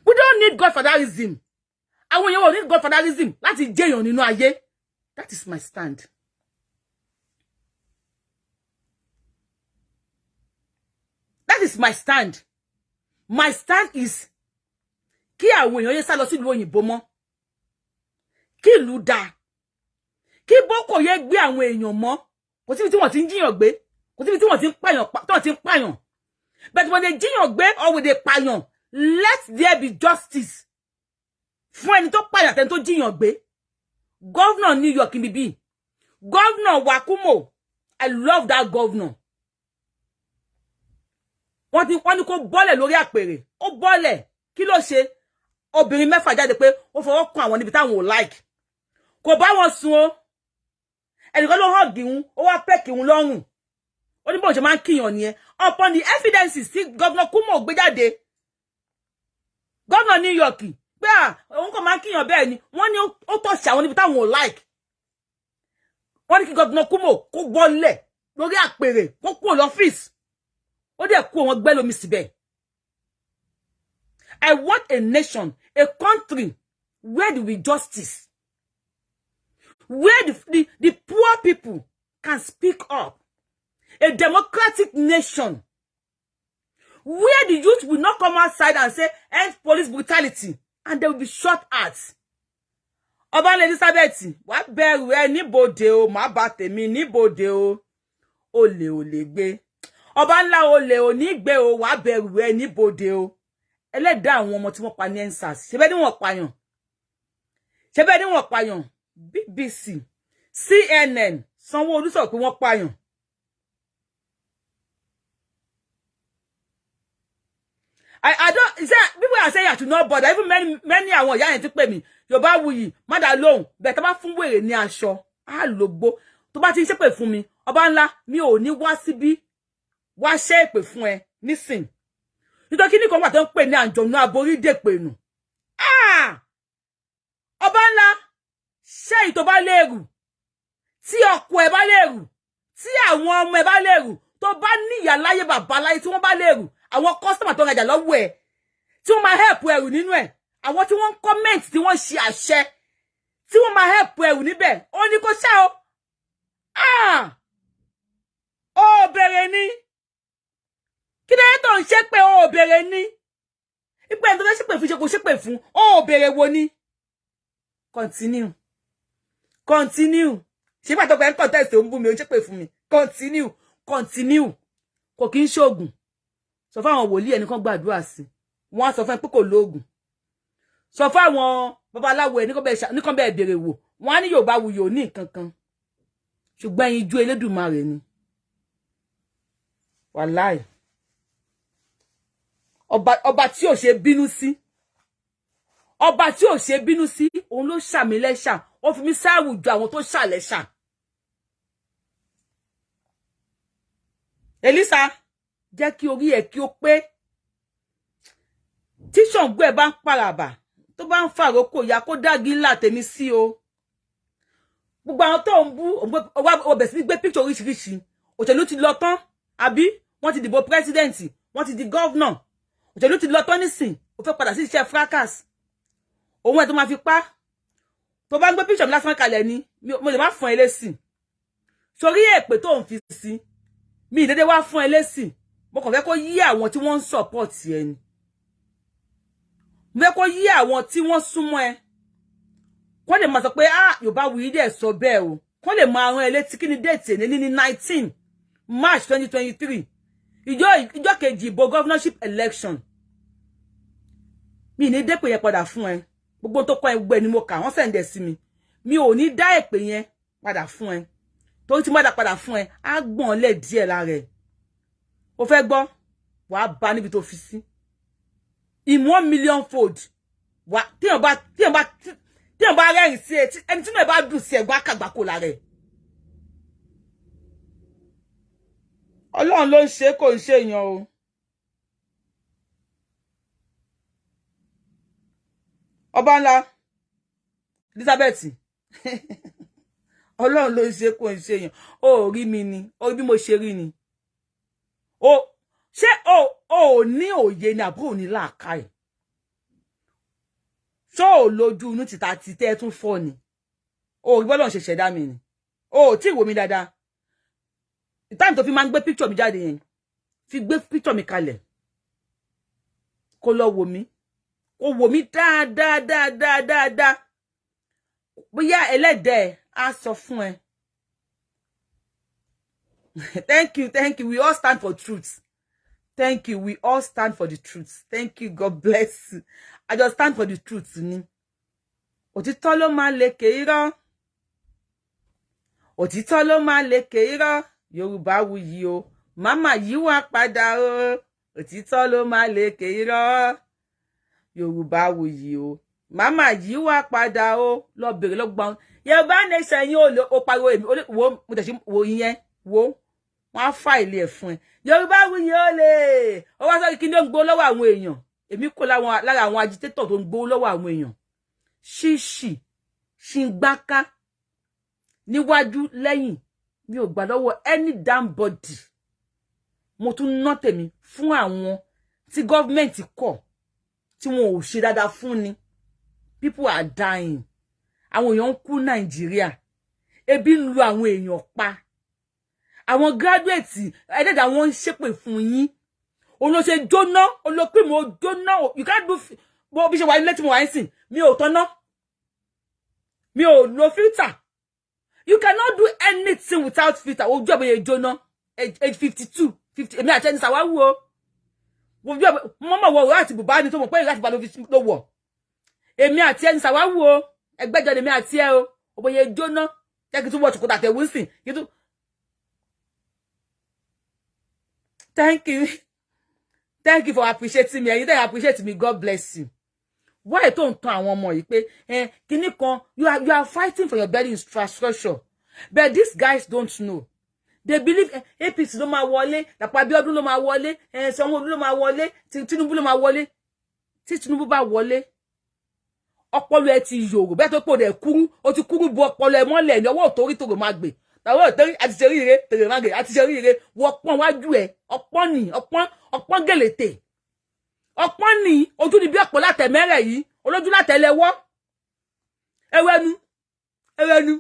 We don't need godfatherism. àwọn èèyàn ò ní godfatherism láti jẹ́yàn nínú ayé. That is my stand. That is my stand. My stand is kí àwọn èèyàn yé sá lọ sílùú òyìnbó mọ́. Kí ìlú dáa. Kí Boko yé gbé àwọn èèyàn mọ́. Kò síbi tí wọ́n ti ń jiyàn gbé. Kò síbi tí wọ́n ti ń pààyàn, But when they jiyàn gbé or when they pààyàn, let there be justice. Fún ẹni tó pààyàn àtẹni tó jiyàn gbé. Governor New York in Bibi. Governor Wakumo. I love that governor. Wọ́n ní kó bọ́lẹ̀ lórí àpèrè. Ó bọ́lẹ̀. Kí ló ṣe? Obìnrin mẹ́fà jáde pé ó fọwọ́ kan àwọn níbi táwọn ò like. Kò bá wọn sùn o. Ẹnìkan ló hàn gìhun, ó wá pẹ́ kìhun lọ́rùn. Ó ní bó ṣe máa ń kíyàn nìyẹn. Upon the evidences tí Governor Kumo gbé jáde. Governor New York pé òun kò máa ń kíyàn bẹ́ẹ̀ ni. Wọ́n ní ó tọ̀ṣì àwọn níbi táwọn ò like. Wọ́n ní kí Governor Kumo kó bọ́lẹ̀ lórí àpèrè, kó kúrò lọ́fíìsì. Ó dẹ̀ kú wọn gbẹ́ lómi síbẹ̀. I want a nation, a country where there will be justice. Where the poor people can speak up. A democratic nation. Where the youth will not come outside and say, end police brutality. And they will be shot at. Obanla Elizabeth, wá bẹ̀rù ẹ níbodè o, má bá tèmi níbodè o. Olè gbé. Obanla olè ò ní gbé o, wá bẹ̀rù ẹ níbodè o. Ẹlẹ́dàá àwọn ọmọ tí wọ́n pa ní ensas. Ṣebẹ́ ni wọ́n pààyàn. BBC, CNN, Sanwó-Olú sọ pé wọ́n pààyàn. I don't say people are saying I should not bother. Even many àwọn ìyá yẹn ti pè mí. Yorubawuyi, má dá lóhùn. Bẹ́ẹ̀ tá bá fún wèrè ní aṣọ. Á lògbó. Tó bá ti ń ṣépè fún mi. Obanla, mi ò ní wá síbí. Wá ṣe èpè fún ẹ nísìn. Nítorí kíní kan wà tó ń pè ní àjọ̀nú aborí dèpè nù. Obanla, ṣé ìtò bá lérù. Tí ọkọ ẹ bá lérù. Tí àwọn ọmọ ẹ bá lérù. Tó bá ní ìyá láyé bàbá láyé tí wọ́n bá lérù. Àwọn customer tó rajà lọ́wọ́ ẹ. Tí wọ́n máa help ẹrù nínú ẹ̀. Àwọn tí wọ́n comment tí wọ́n ṣe àṣẹ. Tí wọ́n máa help ẹrù níbẹ̀. Ó ní kó ṣá o. Ó bẹ̀rẹ̀ ni. Kí ló tó ń ṣépè ó bẹ̀rẹ̀ ni. Ipe ẹni tó fẹ́ ṣépè fún ṣe kò ṣépè fún. Ó bẹ̀rẹ̀ wo ni. Continue. Ṣé pàtó pé ń contest ó ń bú mi ó ṣépè fún mi. Continue. Kò kí ń ṣoògùn. Sọ fún àwọn wòlíì ẹnìkan gbàdúrà sí. Wọ́n á sọ fún ẹ pé kò lóògùn. Sọ fún àwọn babaláwo ẹ nìkan bẹ́ẹ̀ bèrè wò. Wọ́n á ní Yorubawuyi ò ní nǹkan kan. Ṣùgbọ́n ẹ̀yin ju Elédùmarè ni. Wàláì. Ọba tí ò ṣe bínú sí. Ọba tí ò ṣe bínú sí, òun ló ṣàmì lẹ́ṣà. Ó fi mí sáwùjọ àwọn tó ṣàlẹ́ṣà. Elisa, jẹ́ kí orí ẹ̀ kí ó pé. Tí Ṣàngó ẹ̀ bá ń paràbà, tó bá ń fàrókò ya kó dági ńlá tèmi sí o. Gbogbo àwọn tó ń bú, ọbẹ̀ sí gbé picture oríṣiríṣi. Òṣèlú ti lọ tán, àbí? Wọ́n ti dìbò president, wọ́n ti di governor. Òṣèlú ti lọ tán nísìn, ó fẹ́ padà sí iṣẹ́ fracas. Òun ẹ̀ tó máa fi pa. Tó bá ń gbé picture lásán kalẹ̀ ni, mo lè má fún ẹ lésì. Sórí èpè tó ń fi sí. Mi dédé wá fún ẹ lésì. Mo kàn fẹ́ kó yí àwọn tí wọ́n ń support ẹ ni. Mo fẹ́ kó yí àwọn tí wọ́n súnmọ́ ẹ. Kó lè máa sọ pé Yorubawuyi dẹ̀ sọ bẹ́ẹ̀ o. Kó lè máa rán ẹ létí kí ni date ní 19 March 2023. Ìjọ́ kejì ìbò governorship election. Mi ní dépè yẹn padà fún ẹ. Gbogbo tó kọ ẹ gbogbo ẹ ni mo kà, wọ́n send ẹ sí mi. Mi ò ní dá èpè yẹn padà fún ẹ. Torí tí mo dá padà fún ẹ, á gbọ̀n lẹ̀ díẹ̀ lára ẹ. Ó fẹ́ gbọ́, wàá bá níbi tó fi sí. In 1 million fold. Wà tí èèyàn bá rẹ́rìn sí ẹ, ẹni tí mo bá dùn sí ẹ gbá kàgbákò lára ẹ. Ọlọ́run ló ń ṣe kò ń ṣe èèyàn o. Obanla Elizabeth. Ọlọ́run ló ń ṣe kò ń ṣe èèyàn. Ó rí mi ni, ó rí bí mo ṣe rí ni. Ṣé o ní òye ni àbúrò ní làákàyè? So lójú inú títa ti tẹ́ tún fọ́ ni. O rí bọ́lọ́run ṣe ṣẹ̀dá mi ni. O tí wò mí dáadáa. Time tó fi máa ń gbé picture mi jáde yẹn. Fi gbé picture mi kalẹ̀. Kó lọ wò mí. Kó wò mí dáadáa. Bóyá ẹlẹ́dẹ̀ á sọ fún ẹ. Thank you. We all stand for truth. Thank you. We all stand for the truth. Thank you. God bless you. I just stand for the truth ni. Òtítọ́ ló máa lékè irọ́. Òtítọ́ ló máa lékè irọ́. Yorubawuyi o. Mama yìí wá padà o. Òtítọ́ ló máa lékè irọ́. Yorubawuyi o. Mama yìí wá padà o. Lọ bèrè lọ gbọ́n. Yorùbá nation yín ó pariwo èmi. Wo mo tẹ̀ sí wo ìyẹn. Wo. Wọ́n á fáìlì ẹ̀ fún ẹ. Yorubawuyi ó lè. Ó wá sọ kí ni ó ń gbó lọ́wọ́ àwọn èèyàn. Èmi kò lára àwọn agitator tó ń gbó lọ́wọ́ àwọn èèyàn. Ṣíṣì ṣìngbáká níwájú lẹ́yìn mi ò gbà lọ́wọ́ any damn body. Mo tún ná tèmi fún àwọn tí government kọ̀ tí wọn ò ṣe dáadáa fún ni. People are dying. Àwọn èèyàn ń kú Nàìjíríà. Ebi ń lu àwọn èèyàn pa. Àwọn graduates ẹ̀dẹ̀dà wọn ń ṣépè fún yín. Olóṣè jóná, olópin mo jóná. You can't do bó bí ṣe wà nílé tí mo wà nísìn. Mi ò tọ́ná. Mi ò lo filter. You cannot do anything without filter. Ojú ẹ̀bẹ̀ jóná. Age 52, 50. Èmi àti ẹni sàwáwú o. Ojú ẹ̀bẹ̀ mọ́mọ́ wọ̀ láti bùbá ni tó mọ̀ pé láti bá ló wọ̀. Èmi àti ẹni sàwáwú o. Ẹgbẹ́jọ ni mi àti ẹ o. Oboye jóná. Jẹ́ kí tún wọ̀ ṣòkòtò àtẹ̀wé sìn. Kí tún. Thank you for appreciating me. And you don't appreciate me. God bless you. Why don't àwọn ọmọ yìí pé kíní kan you are fighting for your better infrastructure. But these guys don't know. They believe APC ló máa wọlé, Dàpọ̀ Abíọ́dún ló máa wọlé, Sanwó-Olú ló máa wọlé, Tinubu ló máa wọlé. Tí Tinubu bá wọlé, ọpọlọ ẹ ti yòrò. Bẹ́ẹ̀ tó pò dẹ̀ kúrú, ó ti kúrú bu ọpọlọ ẹ mọ́lẹ̀ ní ọwọ́ òtórí tó máa gbé. Tàwọn òtórí àti ṣe ríire, tèrè máa gbé, àti ṣe ríire, wọ́n pọ́n wájú ẹ, ọpọ́n gèlètè. Ọpọ́n ni ojú ni bí ọ̀pọ̀ látẹ̀mẹ́rẹ̀ yìí, olójú látẹ̀lẹ́wọ́. Ẹwẹ́nu.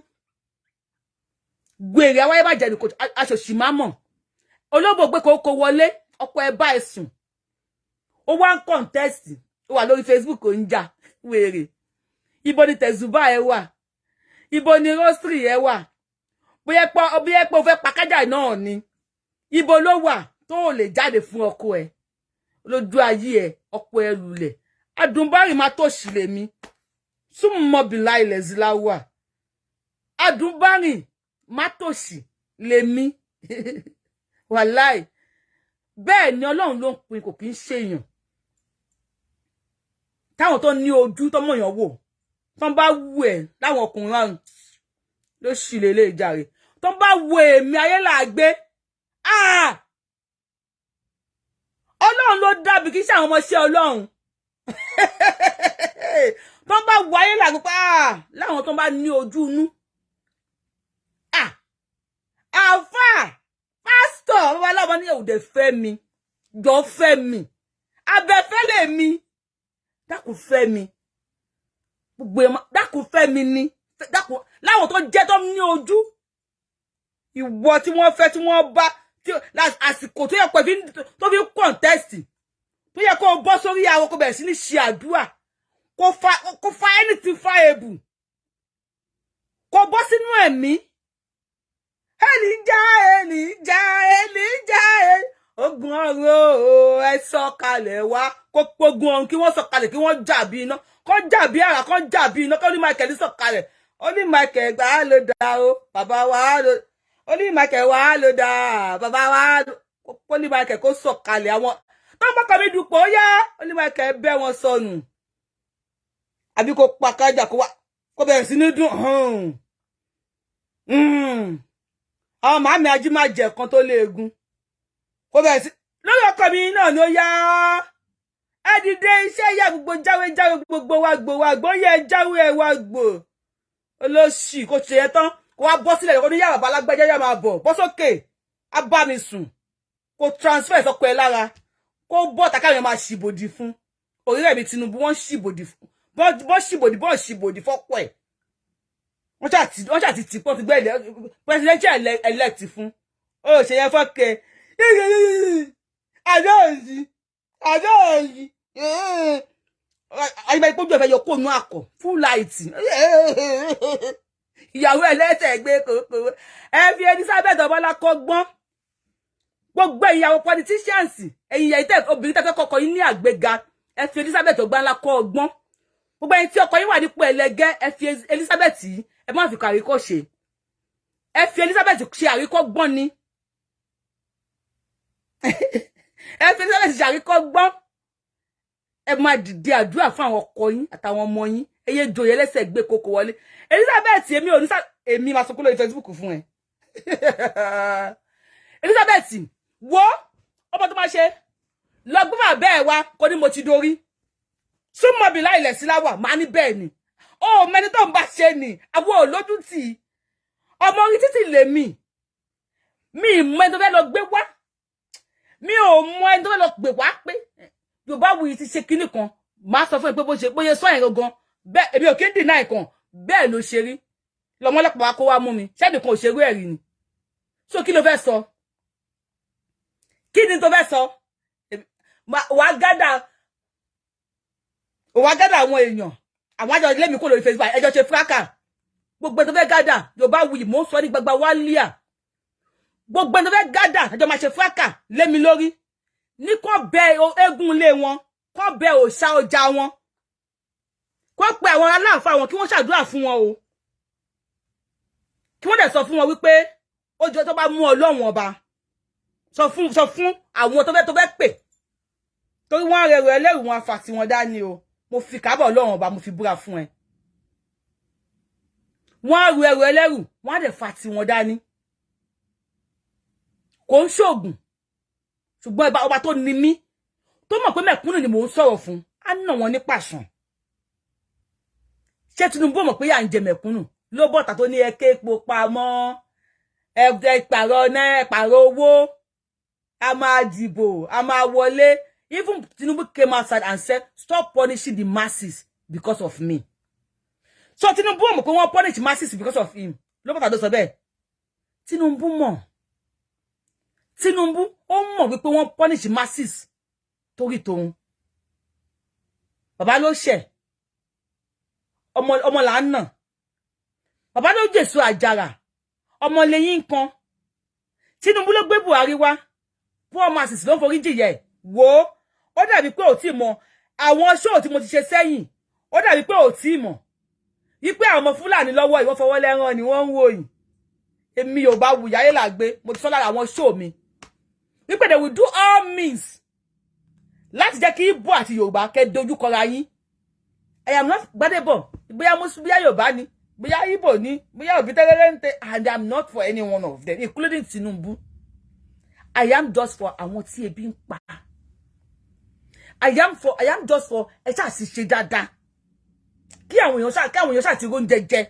Gbèrè àwáyé bá jẹ́ ní aṣòṣì máa mọ̀. Olóbò gbé kókó wọlé, ọkọ ẹ bá ẹ̀sùn. Ó wá ń contest, ó wà lórí Facebook ó ń jà, wèrè. Ibo ni Tẹ̀zùbá ẹ wà? Ibo ni Rosary ẹ wà? Bóyá pé ó fẹ́ pakájà náà ni. Ibo ló wà tó lè jáde fún ọkọ ẹ? Lójú ayé ẹ, ọkọ ẹ lulẹ̀. Adùnbárì máa tó ṣìlè mi. Súnmọ́ bìlà ilẹ̀ Zilawa. Adùnbárì máa tó ṣì lè mi. Wàláì. Bẹ́ẹ̀ ni Ọlọ́run ló ń pín kò kí ń ṣèyàn. Táwọn tó ní ojú tó mọ̀yàn wò. Tọ́n bá wù ẹ́ láwọn ọkùnrin àrùn ló ṣìlè lè jàre. Tọ́n bá wù èmi ayé làgbé. Ọlọ́run ló dábì kí ṣe àwọn ọmọọṣẹ́ Ọlọ́run. Tó bá wáyé làgbé pé láwọn tó bá ní ojú inú. Àfà pásítọ̀ bàbá aláwọ̀ ní òde fẹ́ mi. Jọ fẹ́ mi. Abẹ́fẹ́ lè mi. Dákun fẹ́ mi. Gbogbo dákun fẹ́ mi ni. Dákun láwọn tó jẹ́ tó ní ojú. Ìwọ tí wọ́n fẹ́ tí wọ́n bá àsìkò tó yẹ kó tó fi contest tó yẹ kó bọ́ sórí àwọn kó bẹ̀rẹ̀ sí ní ṣe àdúrà kó fa anything fireable kó bọ́ sínú ẹ̀mí Elijah ogun ọ̀rọ̀ ẹ sọ̀kalẹ̀ wá kó pogun ọ̀run kí wọ́n sọ̀kalẹ̀ kí wọ́n jà bí iná kó jà bí àrá kó jà bí iná kó ní Michael sọ̀kalẹ̀ ó ní Michael gbà á ló dá o bàbá wa ló ó ní Michael wá ló dá bàbá wa ó ní Michael kó sọ̀kalẹ̀ àwọn tó ń bọ́kọ̀ mi dùpọ̀ ó yá ó ní Michael bẹ́ wọn sọnù àbí kó pa kájà kó bẹ̀rẹ̀ sí ní dùn àwọn màámi ají máa jẹ kan tó léegun kó bẹ̀rẹ̀ sí lórí ọkọ mi náà ni ó yá ẹ dìde iṣẹ́ yá gbogbo jáwé gbogbo wa gbò yẹ jáwé ẹ wa gbò olóṣì kò ṣe yẹ tán kó wá bọ́ sílẹ̀ kó ní yàrá balágbẹ́jẹ́ yà máa bọ̀ bọ́ sókè á bá mi sùn kó transfer sọ́kọ ẹ lára kó bọ́ tàkà yẹn máa ṣìbòdì fún orílẹ̀ mi Tinubu wọ́n ṣìbòdì fún bó ṣìbòdì fọ́pọ̀ ẹ̀ wọ́n ṣàti tì pọ́ ti gbé presidential elect fún ó ṣe yẹn fọ́kẹ́ àjọ́yìí àyíbá ìpójú ẹ̀fẹ́ yọ kó nú àkọ́ full light ìyàwó ẹlẹ́sẹ̀ gbé kòkó ẹ fi Elizabeth Obanla kọ́gbọ́n gbogbo ìyàwó politicians ẹ̀yin ìyà ìtẹ́ obìnrin tẹ́fẹ́ kọ́kọ́ yín ní àgbéga ẹ fi Elizabeth Obanla kọ́gbọ́n gbogbo ẹ̀yin tí ọkọ yín wà nípò ẹlẹgẹ́ ẹ fi Elizabeth yìí ẹ má fi kàríkọ́ ṣe ẹ fi Elizabeth ṣe àríkọ́gbọ́n ni ẹ fi Elizabeth ṣe àríkọ́gbọ́n ẹ máa dìde àdúrà fún àwọn ọkọ yín àtàwọn ọmọ yín eye joyè lẹ́sẹ̀ gbé kókó wọlé Elizabeth èmi máa sọ kó lórí Facebook fún ẹ Elizabeth wo ọmọ tó máa ṣe lọ gbé bàbá ẹ wá kó ní mo ti dorí súnmọ́ bí láìlẹ̀ sí láwà máa ní bẹ́ẹ̀ ni ó mẹni tó ń bá ṣe ni àwọn olójú tì ọmọ orí títì lèmi mi mọ ẹni tó fẹ́ lọ gbé wá mi ò mọ ẹni tó fẹ́ lọ gbé wá pé Yorubawuyi ti ṣe kinní kan máa sọ fún ẹ pé bóyá sọ yẹn gangan bẹ́ẹ̀ èmi ò kí ń dìnnà ìkan bẹ́ẹ̀ ló ṣe rí lọmọlọpàá wa kó wá mú mi ṣẹ́ni kan ò ṣerú ẹ̀rí ni so kí ló fẹ́ sọ kí ni tó fẹ́ sọ wàá gádà àwọn èèyàn àwọn àjọ ilé mi kó lórí Facebook ẹjọ́ ṣe fúráká gbogbo ẹni tó fẹ́ gádà Yorubawuyi mò ń sọ ní gbagba wálíà gbogbo ẹni tó fẹ́ gádà ẹjọ́ máa ṣe fúráká lé mi lórí ní kó bẹ eégún ilé wọn kó bẹ òòṣà ọjà wọn kó pe àwọn aláàfáà wọn kí wọ́n ṣàdúrà fún wọn o kí wọ́n dẹ̀ sọ fún wọn wípé ó jọ tó bá mú Ọlọ́run ọba sọ fún àwọn tó fẹ́ pè torí wọ́n rẹ̀rọ ẹlẹ́rù wọn afà tí wọ́n dání o mo fi kábọ̀ Ọlọ́run ọba mo fi búra fún ẹ wọ́n rú ẹrù ẹlẹ́rù wọ́n á dẹ̀ fà tí wọ́n dání kò ń ṣoògùn ṣùgbọ́n ọba tó ní mí tó mọ̀ pé mẹ̀kúnnù ni mò ń sọ̀rọ̀ fún á nà wọ́n ní pàṣán ṣé Tinubu mọ̀ pé yà ń jẹ mẹ̀kúnnù ló bọ́ta tó ní ẹkẹ́ epo pamọ́ pààrọ̀ owó a máa dìbò a máa wọlé even Tinubu came outside and said stop punishing the masses because of me so Tinubu mọ̀ pé wọ́n punish masses because of him ló bọ́ta tó sọ bẹ́ẹ̀ Tinubu ó mọ̀ wípé wọ́n punish masses torí tòun bàbá ló ṣẹ̀ ọmọ là ń nà bàbá ló jèso àjàrà ọmọ lẹ́yìn kan Tinubu ló gbé Buhari wá poor masses ló ń forí jìyà ẹ̀ wò ó dàbí pé ò tí mọ̀ àwọn show tí mo ti ṣe sẹ́yìn ó dàbí pé ò tí mọ̀ wípé àwọn ọmọ Fúlàní lọ́wọ́ ìwọ fọwọ́ lẹ́rán ni wọ́n ń wò yìí èmi Yorubawuyi ayé làgbé mo ti sọ lára àwọn show mi wípé they will do all means láti jẹ́ kí Igbo àti Yorùbá kẹ́ dojú kọra yín I am not Gbadebo bóyá Yorùbá ni bóyá Igbo ni bóyá Obi Tẹ́lẹ́lẹ́ńtẹ́ and I am not for any one of them including Tinubu I am just for àwọn tí ebi ń pa I am just for ẹ ṣáà sì ṣe dáadáa kí àwọn èèyàn ṣáà ti róúnjẹ jẹ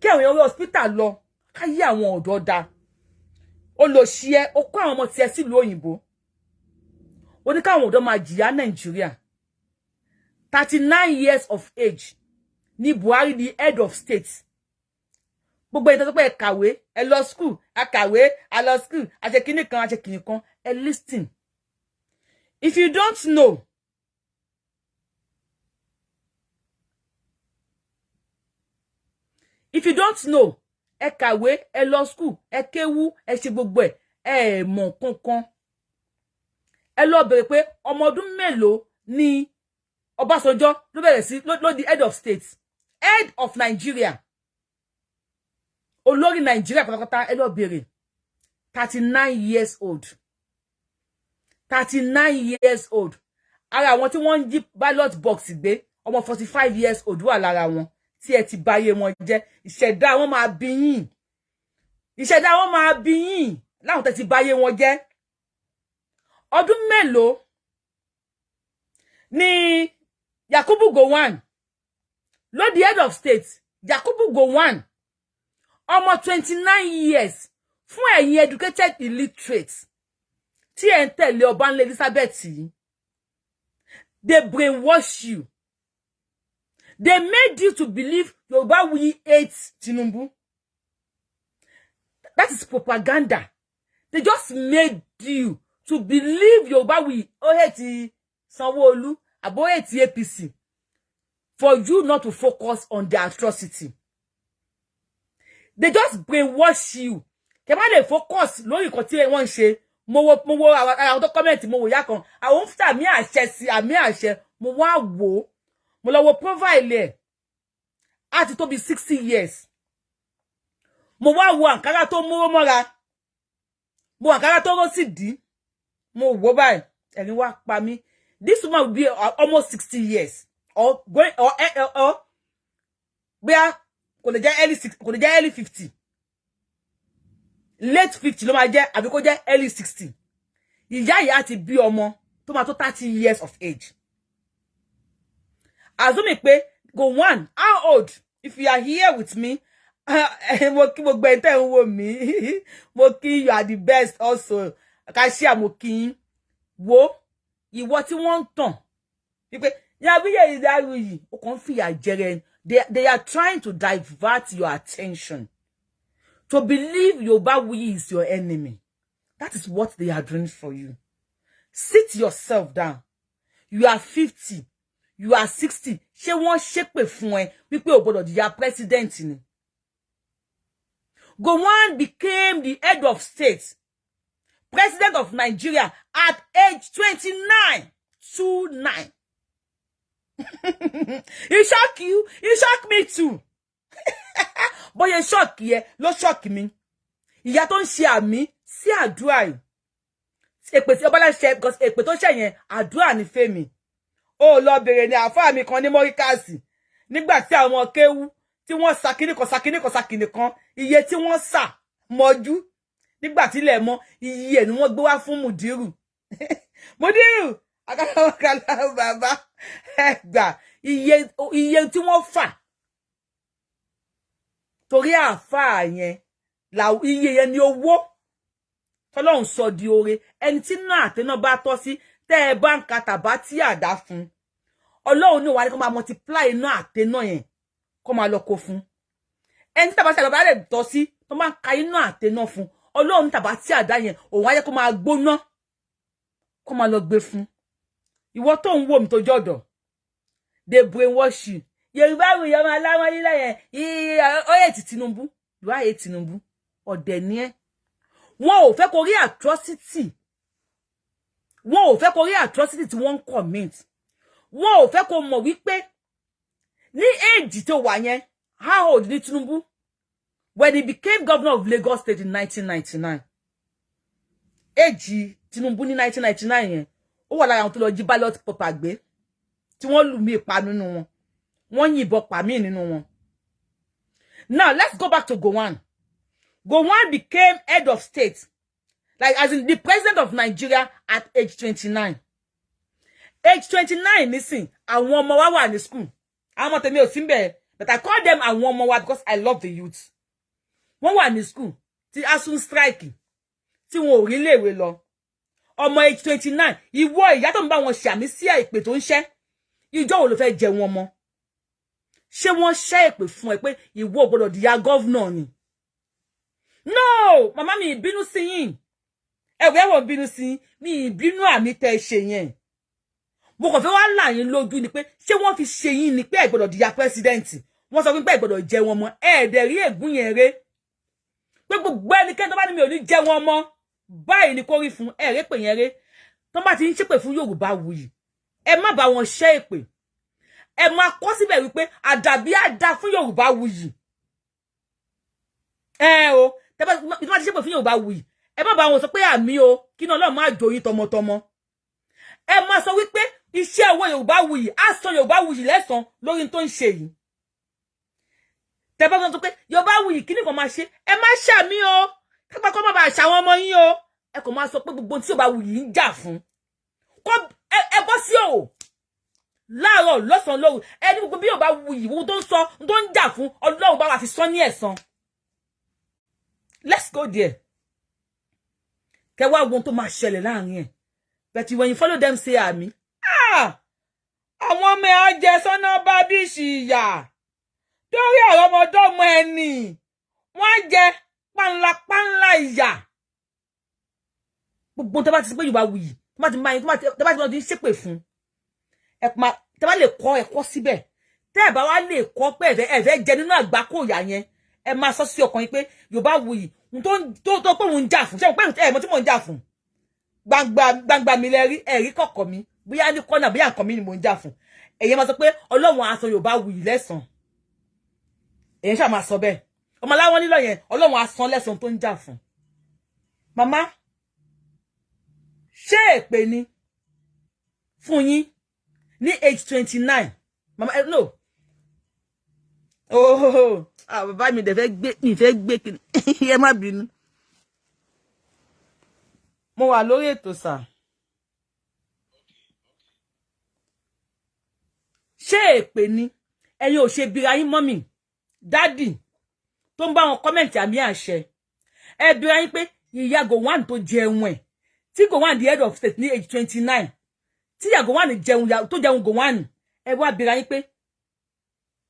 kí àwọn èèyàn rí hospital lọ káyé àwọn ọ̀dọ́ dáa ó lọ ṣí ẹ ó kó àwọn ọmọ tiẹ̀ sílùú òyìnbó ó ní káwọn ọ̀dọ́ máa jìyà Nàìjíríà 39 years of age ní Buhari the head of state gbogbo ìtọ́jú pé ẹ kàwé ẹ lọ school ẹ kàwé ẹ lọ school àṣẹ kìíní kan ẹ listen if you don't know ẹ kàwé ẹ lọ school ẹ kéwú ẹ ṣe gbogbo ẹ mọ̀ kankan ẹ lọ bẹ̀rẹ̀ pé ọmọ ọdún mélòó ni Ọbásanjọ́ ló bẹ̀rẹ̀ sí ló di head of state head of Nigeria olórí Nigeria pátápátá ẹ lọ bẹ̀rẹ̀ 39 years old 39 years old ara àwọn tí wọ́n ń jí ballot box gbé ọmọ 45 years old wà lára wọn tí ẹ ti báyé wọn jẹ́ ìṣẹ̀dá wọn máa bí yín láwọn tẹ́ ti báyé wọn jẹ́ ọdún mélòó ni Yakubu Gowon ló di head of state Yakubu Gowon ọmọ 29 years fún ẹ̀yin educated illiterate tí ẹ ń tẹ̀lé Obanla Elizabeth yìí they brainwash you They made you to believe Yorubawuyi hates Tinubu. That is propaganda. They just made you to believe Yorubawuyi hate Sanwo-Olu, abo hate APC, for you not to focus on the atrocity. They just brainwash you. Kema dey focus lórí nǹkan tí wọ́n ṣe. Mo wo àwọn tó comment mo wo ya kan. Àwọn fta mi àṣẹ sí àmì àṣẹ. Mo wá wò. Mo lọ wo profile ẹ̀. Á ti tó bí 60 years. Mo wá wo àǹkárá tó mú mọ́ra. Mo àǹkárá tó rọ́ sí dí. Mo wò báyìí. Ẹ̀rín wá pa mí. This woman will be almost 60 years. Or going or where could they early 50. Late 50 ló máa jẹ́ àbí kó jẹ́ early 60. Ìyá ìyá ti bí ọmọ tó máa tó 30 years of age. Assume pé go one, how old? If you are here with me, mo kí gbogbo ẹ̀ tẹ́ ń wò mí. Mo kí you are the best also. Ká share mo kí wo ìwọ tí wọ́n ń tàn. Wípé yabiye idaruyi o kàn fìyà jẹrẹ. They are trying to divert your attention. To believe Yorubawuyi is your enemy. That is what they are doing for you. Sit yourself down. You are 50. You are 60. Ṣé wọ́n ṣépè fún ẹ wípé o gbọ́dọ̀ di president ni. Gowon became the head of state, president of Nigeria at age 29. 29. It shock you. It shock me too. But you shock ye, lo shock me. Ìyá tó ń ṣe àmì sí àdúrà yìí. Èpè tí Obanla ṣe because èpè tó ṣe yẹn àdúrà ni femi. Ó lọ bẹ̀rẹ̀ ní àfáà mi kan ní Mọ́ríkàsì. Nígbà tí àwọn kéwú tí wọ́n sa kíní kan iye tí wọ́n sà mọ́jú. Nígbà tí ilẹ̀ mọ́ iye ni wọ́n gbé wá fún Mudiru. Mudiru akala bàbá ẹgbà iye tí wọ́n fà. Torí àfáà yẹn la iye yẹn ni owó tọ́lọ́run sọ di oore. Ẹni tí náà àtẹná bá tọ́ sí tẹ́ ẹ bá ń ka tàbá tí àdá fún. Ọlọ́run ní wà ní kó máa multiply iná àtẹná yẹn kó máa lọ kó fún. Ẹni tí tàbá tí àdá bá lè tọ́ sí tó máa ń ka iná àtẹná fún. Ọlọ́run tàbá tí àdá yẹn òun ayé kó máa gbóná kó máa lọ gbé fún. Ìwọ tó ń wò mí tó jọ̀dọ̀. They brainwash you. Yorubawuyi ọmọ aláwọ̀ yìí lẹ́yìn ó hate Tinubu. You are hate Tinubu. Ọ̀dẹ̀ ni ẹ́. Wọ́n ò fẹ́ kó rí atrocity. Wọ́n ò fẹ́ kó rí atrocity tí wọ́n commit. Wọ́n ò fẹ́ kó mọ̀ wípé ní age tó wà yẹn, how old ni Tinubu? When he became governor of Lagos State in 1999. Age Tinubu ní 1999 yẹn. Ó wà lára àwọn tó lọ jí ballot paper gbé. Tí wọ́n lù mí pa nínú wọn. Wọ́n yìnbọn pa mí nínú wọn. Now, let's go back to Gowon. Gowon became head of state. Like, as in the president of Nigeria at age 29. Age 29, listen, àwọn ọmọ wa wà ní school. Àwọn ọmọ tèmi ò sí ńbẹ̀, but I call them àwọn ọmọ wa because I love the youth. Wọ́n wà ní school, tí asun strike, tí wọn ò rí léèwé lọ. Ọmọ age 29, ìwọ ìyá tó ń bá wọn ṣàmì sí ìpè tó ń ṣẹ́. Ìjọ́ wo ló fẹ́ jẹ wọn mọ́? Ṣé wọ́n ṣẹ́ ìpè fún ẹ pé ìwọ ò gbọdọ̀ di ya governor ni? No, mama mi ìbínú sí yín. Ẹ̀wẹ̀ wọ́n bínú sí mi ìbínú àmì tẹ́ ṣe yẹn. Mo kàn fẹ́ wá là yín lójú ni pé ṣé wọ́n fi ṣe yín ni pé ẹ gbọdọ̀ di ya president. Wọ́n sọ pé ẹ gbọdọ̀ jẹ wọn mọ́. Ẹ dẹ̀ rí ègún yẹn ré. Pé gbogbo ẹnikẹ́ni tó bá ní mi ò ní jẹ wọn mọ́. Báyìí ni kó rí fún ẹ ré pè yẹn ré. Tó bá ti ń ṣépè fún Yorubawuyi. Ẹ má bá wọn ṣẹ́ èpè. Ẹ máa kọ síbẹ̀ wípé àdàbí àdá fún Yorubawuyi. O tẹ́ bá ti ṣépè fún Yorubawuyi. Ẹ má bá wọn sọ pé àmì o kí náà Ọlọ́run má jòyìn tọmọtọmọ. Ẹ má sọ wípé iṣẹ́ ọwọ́ Yorubawuyi á sọ Yorubawuyi lẹ́san lórí tó ń ṣe yìí. Tẹ́ bá sọ pé Yorubawuyi kíni kan máa ṣe ẹ má ṣàmì o kápá kó má bá ṣàwọn ọmọ yín o. Ẹ kò máa sọ pé gbogbo tí Yorubawuyi ń jà fún. Kó ẹ bọ́ sí o. Láàárọ̀ lọ́sàn lóru ẹni gbogbo bí Yorubawuyi wo tó ń sọ tó ń jà fún Ọlọ́run bá wa fi sọ ní ẹ̀san. Let's go there. Kẹ́ wá ohun tó máa ṣẹlẹ̀ láàrin ẹ̀. But when you follow them say àmì. àwọn ọmọ ẹ̀ á jẹ sọ́nà bá bí ìṣìyà torí àwọn ọmọdọ́mọ ẹni wọ́n á jẹ pánlá ìyà gbogbo tó bá ti sọ pé Yorùbáwùyí tó bá ti máa tó bá ti lọ di ṣépè fún ẹ pa tó bá lè kọ́ ẹ̀kọ́ síbẹ̀ tẹ́ ẹ bá wá lè kọ́ pé ẹ̀fẹ́ jẹ nínú àgbákò ìyà yẹn ẹ máa sọ sí ọkàn yín pé Yorùbáwùyí tó pé òun ń jà fún ṣé mo pé mo tí mò ń jà fún gbangba mi lẹ́rí ẹ̀rí kọ̀kọ̀ mi bóyá ní kọ́nà bóyá nǹkan mi ni mò ń jà fún ẹ̀yẹ máa sọ pé Ọlọ́run á san Yorùbáwùyí lẹ́san ẹ̀yẹ ṣáà máa sọ bẹ́ẹ̀ ọmọ aláwọ̀ nílò yẹn Ọlọ́run á san lẹ́san tó ń jà fún màmá ṣé èpè ni fún yín ní age 29 mama no oh bàbá mi dẹ̀ fẹ́ gbé kini ẹ má bínú mo wà lórí ètò sà ṣé èpè ni ẹ̀yin ò ṣe bira yín mọ́mì dádì tó ń bá wọn kọ́mẹ̀ntì àmì àṣẹ ẹ bira yín pé ìyá Gowon tó jẹun ẹ̀ tí Gowon the head of state ní age 29 tí ìyá Gowon jẹun tó jẹun Gowon ẹ wá bira yín pé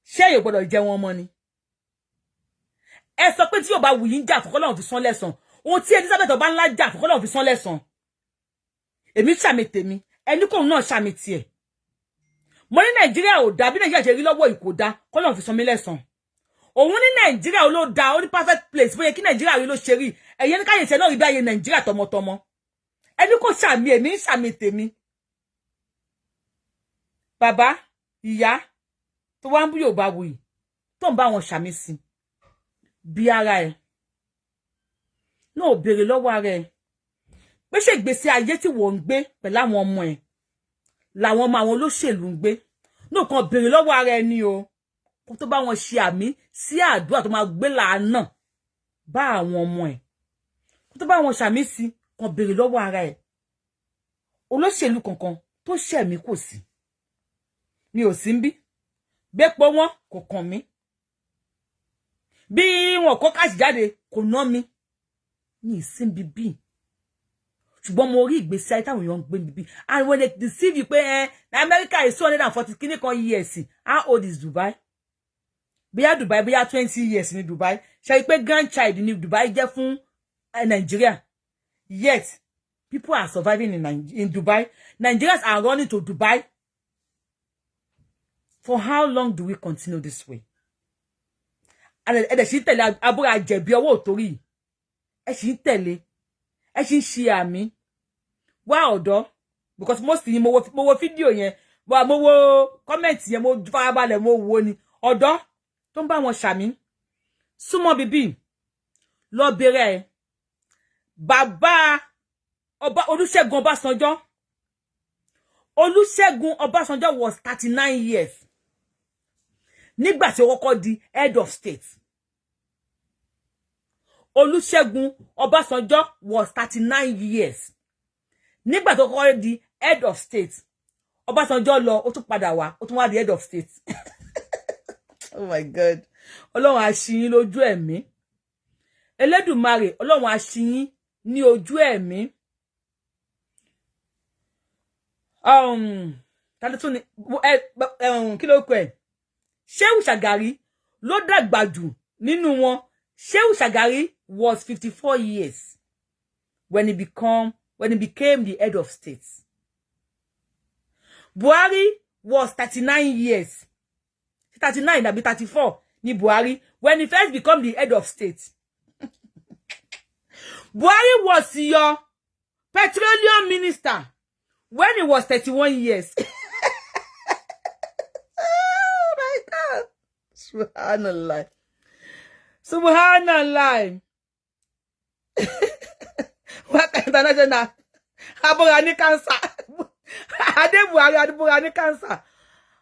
ṣé èyí gbọ́dọ̀ jẹun ọmọ ni ẹ sọ pé tí Yorùbáwùyí ń jà fún k'Ọlọ́run fi san lẹ́san ohun tí Elizabeth Obanla jà fún k'Ọlọ́run fi san lẹ́san èmi ṣàmì tèmi ẹni kóun náà ṣàmì tiẹ̀ mo ní Nàìjíríà ò dá bí Nàìjíríà ṣe rí lọ́wọ́ ìkó dá k'Ọlọ́run fi san mí lẹ́san òun ní Nàìjíríà ló dá ó ní perfect place bóyá kí Nàìjíríà rí ló ṣe rí ẹ̀yẹ ní káyè tẹ̀ náà rí bí ayé Nàìjíríà tọmọtọmọ ẹni kò ṣàmì èmi ń ṣàmì tèmi bàbá ìyá tó wá ń bú Yorùbáwùyí tó ń bá wọn ṣàmì sí bí ara ẹ náà béèrè lọ́wọ́ ara ẹ pé ṣé ìgbésí ayé tí wọ́n ń gbé pẹ̀lú àwọn ọmọ ẹ làwọn ọmọ àwọn olóṣèlú ń gbé náà kàn béèrè lọ́wọ́ ara ẹ ní o kó tó bá wọn ṣe àmì sí àdúrà tó máa gbé làánà bá àwọn ọmọ ẹ kó tó bá wọn ṣàmì sí kàn béèrè lọ́wọ́ ara ẹ olóṣèlú kankan tó ṣẹ̀mí kò sí mi ò sí ń bí gbépo wọn kò kàn mí bí wọn kó káàsì jáde kò ná mi ní ìsínbi bí ṣùgbọ́n mo rí ìgbésí ayé táwọn èèyàn ń gbé níbí and when they deceive you pé America is 240 kíní kan years how old is Dubai bóyá Dubai bóyá 20 years ní Dubai ṣe pé grandchild ní Dubai jẹ́ fún Nigeria yet people are surviving in Dubai. Nigerians are running to Dubai. For how long do we continue this way? And she tell abura jẹ̀bi ọwọ́ torí. She tell she share me. Wá ọ̀dọ́ because most ni mo wo video yẹn, but mo wo comment yẹn mo farabalẹ̀ mo wo ni. Ọ̀dọ́ tó ń bá wọn ṣàmì. Súnmọ́ bíbí. Lọ bẹ̀rẹ̀. Bàbá Ọba Olusegun Obasanjo. Olusegun Obasanjo was 39 years. Nígbà tí ó kọ́kọ́ di head of state. Olusegun Obasanjo was 39 years. Nígbà tí ó kọ́kọ́ di head of state. Obasanjo lọ, ó tún padà wá, ó tún wá di head of state. Oh my God. Ọlọ́run á ṣí yín lójú ẹ̀mí. Elédùmarè, Ọlọ́run á ṣí yín ní ojú ẹ̀mí. Tani tún ni kí ló kọ ẹ Shehu Shagari ló dàgbà jù nínú wọn. Shehu Shagari was 54 years when he became the head of state. Buhari was 39 years. 39 that be 34 ni Buhari when he first became the head of state. Buhari was your petroleum minister when he was 31 years. Oh my God. Subhanallah. Subhanallah. What international? Adebuhari cancer. Adebuhari cancer.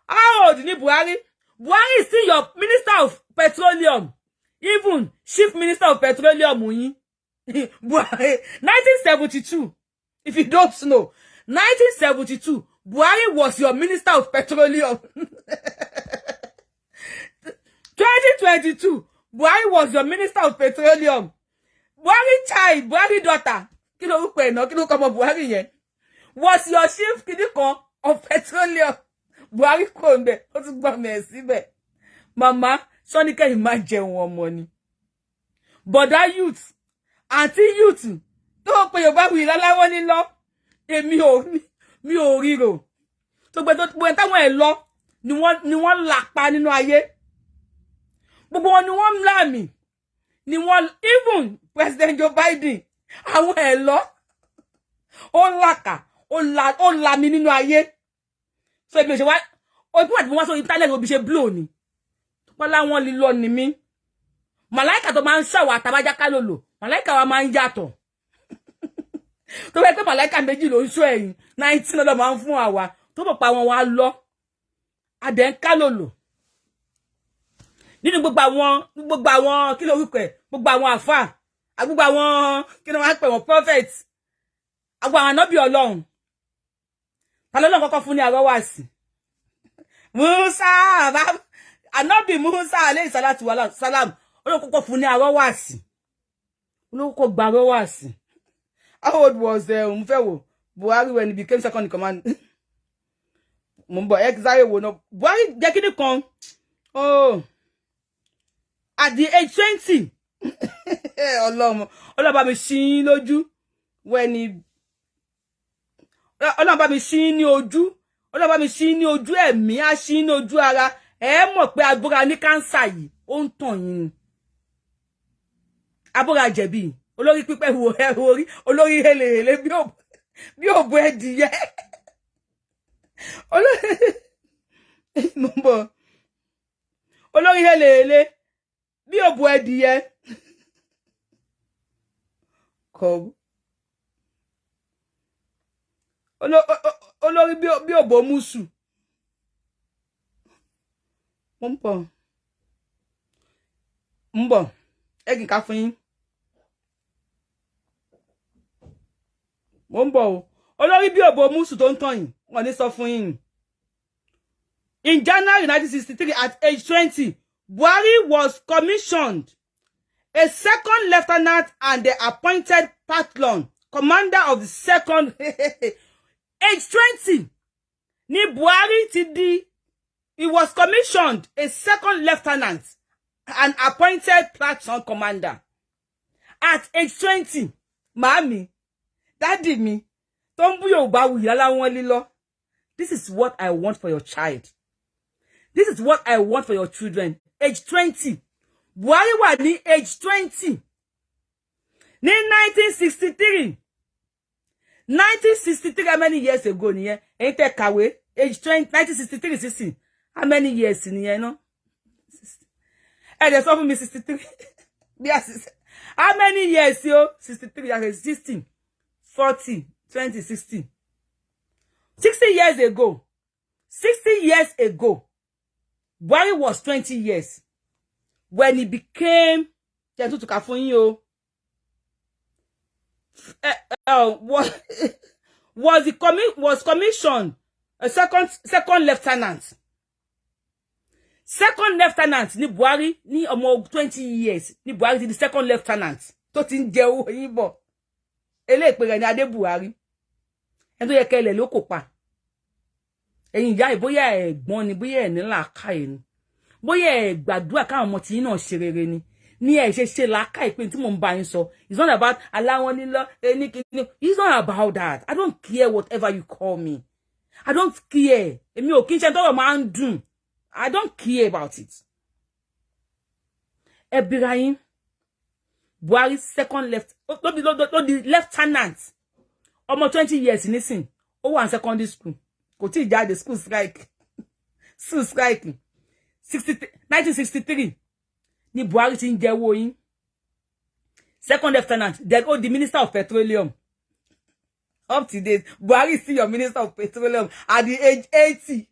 How old ni Buhari? Buhari is still your minister of petroleum. Even chief minister of petroleum. Buhari, 1972. If you don't know, 1972, Buhari was your minister of petroleum. 2022, Buhari was your minister of petroleum. Buhari child, Buhari daughter, Buhari was your chief of petroleum. Buhari kò ń bẹ̀ ó tún gbọ́ mi ẹ̀ síbẹ̀ màmá sọ́nikẹ́yìn má jẹun ọmọ ni bọ̀dá youth àǹtí youth tó pe Yorubawuyi láláwọ́ nílọ èmi ò ríro tó gbé táwọn ẹ̀ lọ ni wọ́n làpá nínú ayé gbogbo wọn ni wọ́n ń láàmì ni wọ́n even President Joe Biden àwọn ẹ̀ lọ ó làkà ó làmì nínú ayé so èmi ò ṣe wá ó bí wà tí mo wá sórí internet ó bí ṣe blow ni wọ́n láwọn lílọ ni mí màláìkà tó máa ń ṣàwà àtàbájá kálòlò màláìkà wa máa ń yàtọ̀ tó bẹ́ẹ̀ pé màláìkà méjì ló ń ṣọ́ ẹ̀yìn 19 lọ́dọ̀ máa ń fún àwa tó bọ̀ pa wọn wá lọ adẹ̀ ń kálòlò nínú gbogbo àwọn kí ló wípé gbogbo àwọn àfà gbogbo àwọn kí ló máa ń pè wọ́n prophet gbogbo àwọn ànábì Ọlọ́run ta lọ́lọ́run kọ́kọ́ fún ní àrọ́wàsì Musa ànábì Musa alayhi salatu wa salam Ọlọ́run kọ́kọ́ fún ní àrọ́wàsì Ọlọ́run kọ́kọ́ gba àrọ́wàsì. How old was Mfewo Buhari when he became second in command? Mumbo exile wo no Buhari jẹ́ kíni kan oh at the age 20 Ọlọ́run bá mi ṣí lójú when he Ọlọ́run bá mi ṣí ní ojú Ọlọ́run bá mi ṣí ní ojú ẹ̀mí á ṣí ní ojú ara ẹ mọ̀ pé abúra ní cancer yìí ó ń tàn yín abúra jẹ̀bi olórí pípẹ́ wo ẹ orí olórí helehele bí òbò ẹdìyẹ olórí helehele bí òbò ẹdìyẹ kọ olórí bí òbò musu mbọ egin ká fún yín mo ń bọ̀ o olórí bí òbò musu tó ń tàn yín wọ́n ní sọ fún yín. In January 1963 at age 20 Buhari was commissioned a second lieutenant and the appointed patron commander of the second age 20 ni Buhari ti di he was commissioned a second lieutenant and appointed platoon commander at age 20 mami daddy mi tó ń bú Yorubawuyi láláwọn lílọ. This is what I want for your child. This is what I want for your children. Age 20. Buhari wà ní age 20. Ní 1963. 1963, how many years ago nìyẹn? Ẹ̀yin tẹ́ kàwé. Age 20, 1963, 60. How many years nìyẹn, no? There's often me 63. Yes. How many years, yo? 63, 16, 40, 20, 60. 60 years ago. 60 years ago. Buhari was 20 years when he became was commissioned a second lieutenant. Second lieutenant ni Buhari ni ọmọ 20 years ni Buhari ti di second lieutenant tó ti ń jẹ owó yín bọ̀. Eléèpé rẹ̀ ni Adebuhari. En tó yẹ kele ló kò pa. Ẹ̀yin ìyá bóyá ẹ̀gbọ́n ni bóyá ẹ ní làákàyè ni. Bóyá ẹ gbàdúrà káwọn ọmọ tí yín náà ṣe rere ni. Ní ẹ ṣe làákàyè pé tí mo ń bá yín sọ. It's not about aláwọn nílọ ẹni kíni. It's not about that. I don't care whatever you call me. I don't care. Èmi ò kí n ṣe tọ́rọ̀ máa ń dùn. I don't care about it. Ebirayin Buhari second lieutenant. Ọmọ 20 years nísìn. Ó wà ní secondary school. Kò tí jáde school strike. School strike. 1963 ni Buhari ti ń jẹ owó yín. Second lieutenant, then the minister of petroleum. Up to date, Buhari is still your minister of petroleum at the age 80.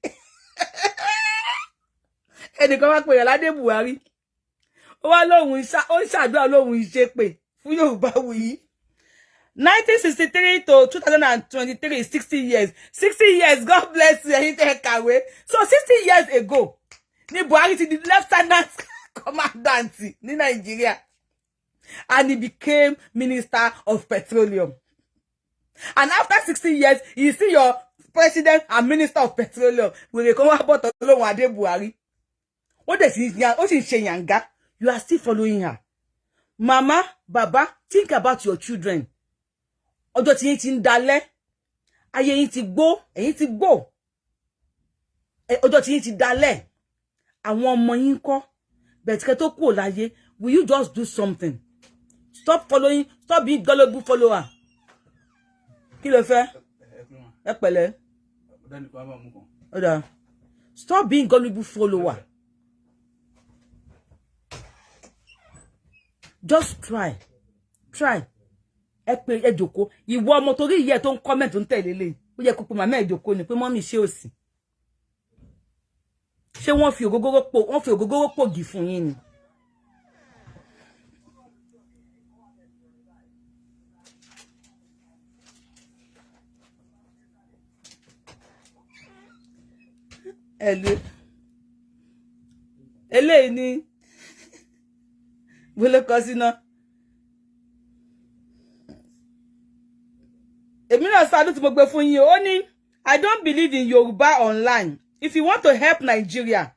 Ẹnìkan wá pè Adebuhari. Ó wá lóhùn ó ṣàdúrà lóhùn ìṣépè fún Yorubawuyi. 1963 to 2023 60 years. 60 years, God bless you. So 60 years ago, ni Buhari ti di lieutenant commandant ní Nigeria. And he became minister of petroleum. And after 60 years, you see your president and minister of petroleum. We come about alone Adebuhari. What does he yanga? You are still following her. Mama, Baba, think about your children. Ojo ti yin ti ndale. Ayé yín ti gbó, ẹ̀yin ti gbó. Ojo ti yin ti dale. Àwọn ọmọ yín kọ́. But kẹ́ tó kúrò láyé, will you just do something? Stop following, stop being gullible follower. Kí ló fẹ́? Ẹ pẹ̀lẹ́. Oda. Stop being gullible follower. Just try. Try. Ẹ pé ẹ jókòó. Ìwọ ọmọ torí iye tó ń comment ń tẹ̀lé lé. Ó yẹ kó pe mama ẹ jókòó ni pé mommy ṣé ó sì. Ṣé wọ́n fi ògógóró pògì fún yín ni. Eléyìí ni bolo kọ sí náà. Èmi náà sadu tí mo gbé fún yín ó ní I don't believe in Yoruba online. If you want to help Nigeria,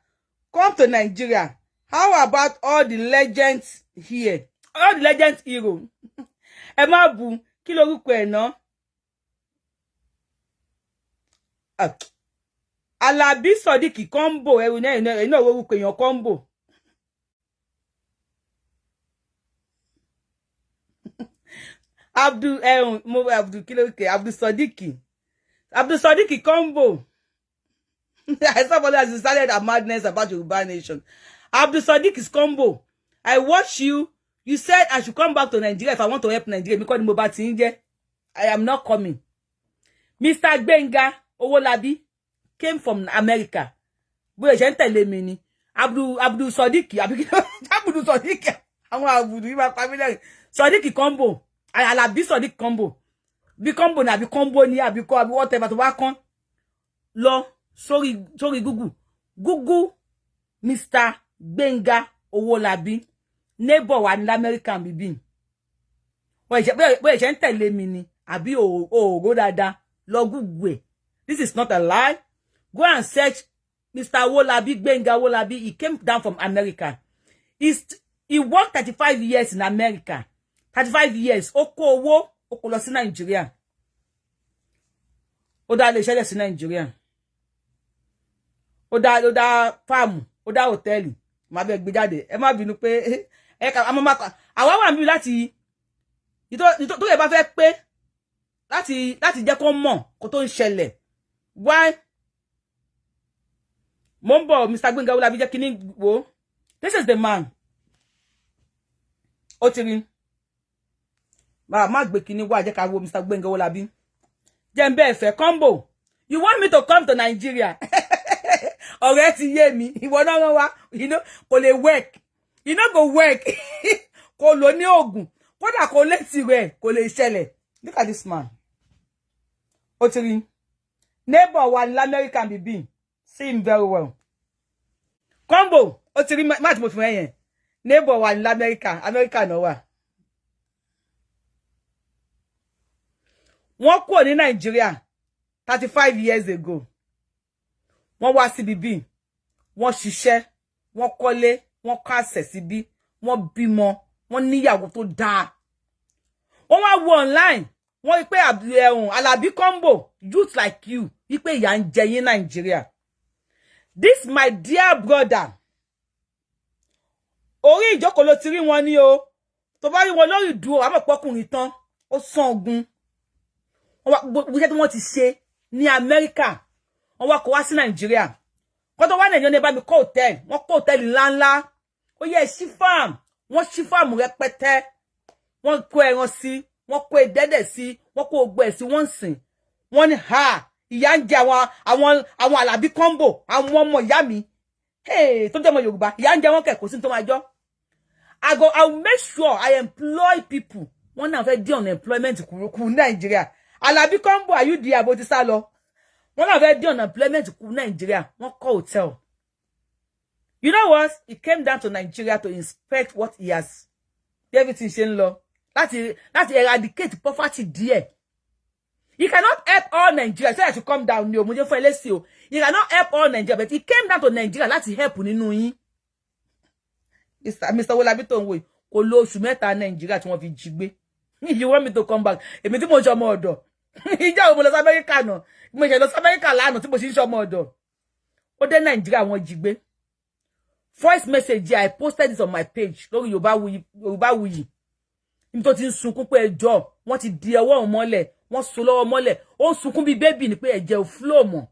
come to Nigeria. How about all the legends here? All the legends hero. Ẹ má bú kí lorúkọ ẹ̀ náà. Alabi Sodiq combo ẹ̀rù náà orúkọ èèyàn combo. Abdul Sodiq combo. Somebody has decided a madness about Yoruba nation. Abdul Sodiq is combo. I watch you. You said I should come back to Nigeria if I want to help Nigeria because I am not coming. Mr. Gbenga Owolabi came from America. Boy, gentlemen, mini. Abdul Sodiq. Abdul Sodiq. Sodiq combo. Alabi Sodiq combo. Bi combo na bi combo ni abi ko abi whatever to wa kan. Lo sorry Google Mr. Gbenga Owolabi neighbor wa ní American bibi. Boy ṣe ń tẹ̀lé mi ni àbí o go dada lọ Google. This is not a lie. Go and search Mr. Owolabi Gbenga Owolabi. He came down from America. He worked 35 years in America. 35 years. Ó kó owó, ó kó lọ sí Nigeria. Ó dá lè ṣẹlẹ̀ sí Nigeria. Ó dá farm, ó dá hotel. Má bẹ́ gbé jáde. Ẹ má bínú pé àwa wà níbí láti tó yẹ bá fẹ́ pé láti jẹ́ kó mọ̀ kó tó ń ṣẹlẹ̀. Why? Mombo Mr. Gbenga Owolabi jẹ́ kíní wo. This is the man. Ó ti rí. Má gbé kíní wá jẹ́ ká wo Mr. Gbenga Owolabi. Jẹ́ n bẹ́ẹ̀ fẹ́ combo. You want me to come to Nigeria? Ọ̀rẹ́ ti yé mi. Ìwọ náà wọ́n wá. You know, kò lè work. You know go work. Kò lò ní oògùn. Kódà kò lè tirẹ̀, kò lè ṣẹlẹ̀. Look at this man. Ó ti rí. Neighbor wa ní American bibi. See him very well. Combo. Ó ti rí match mo fi yẹn. Neighbor wa ní America náà wà. Wọ́n kúrò ní Nigeria 35 years ago. Wọ́n wá sí bibi. Wọ́n ṣiṣẹ́, wọ́n kọ́lé, wọ́n kásẹ̀ síbí, wọ́n bímọ, wọ́n níyàwó tó dáa. Wọ́n wá wo online, wọ́n rí pé Alabi combo, youth like you, rí pé ìyà ń jẹ yín Nigeria. This my dear brother. Orí ìjókòó ló ti rí wọn ní o. Tó bá rí wọn lórí ìdúró, àmọ́ pọ́kùnrin tán, ó sàn ogun. Wọ́n ti ṣe ní America. Wọ́n wá kó wá sí Nigeria. Kó tó wá Nigeria ní bá mi kó hotel. Wọ́n kó hotel ńláńlá. Ó yẹ ṣí farm. Wọ́n ṣí farm rẹpẹtẹ. Wọ́n kó ẹran sí, wọ́n kó ẹdẹ́dẹ̀ sí, wọ́n kó ogbó ẹ̀ sí, wọ́n sìn. Wọ́n ní ha, ìyà ń jẹ àwọn Alabi combo, àwọn ọmọ ìyá mi. Hey, tó jẹ́ ọmọ Yorùbá, ìyà ń jẹ wọ́n kẹ̀ kò sí tó máa jọ. I will make sure I employ people. Wọ́n náà fẹ́ dí unemployment kúrúkú Nigeria. Alabi combo, are you there? Bó ti sá lọ. Wọ́n náà fẹ́ dí unemployment kúrú Nigeria. Wọ́n kọ́ hotel. You know what? He came down to Nigeria to inspect what he has. Everything ṣe ń lọ. Láti eradicate poverty díẹ̀. You cannot help all Nigeria. Say I should come down. You cannot help all Nigeria, but he came down to Nigeria. That's help nínú yín. Mr. Wolabi Tonwe. Kò lò oṣù mẹ́ta Nigeria tí wọ́n fi jí gbé. You want me to come back? Èmi tí mo jọ ọmọ ọ̀dọ̀. Ìjà ò mo lọ sí America náà. Mo ṣe lọ sí America lánàá tí mo ṣe ń ṣe ọmọ ọ̀dọ̀. Ó dé Nigeria wọ́n jí gbé. Voice message I posted this on my page. Lórí Yorubawuyi. Níbi tó ti ń sunkún pé ẹjọ́ wọ́n ti di ọwọ́ wọn mọ́lẹ̀, wọ́n so lọ́wọ́ mọ́lẹ̀. Ó ń sunkún bí baby ni pé ẹ̀jẹ̀ ò flow mọ́.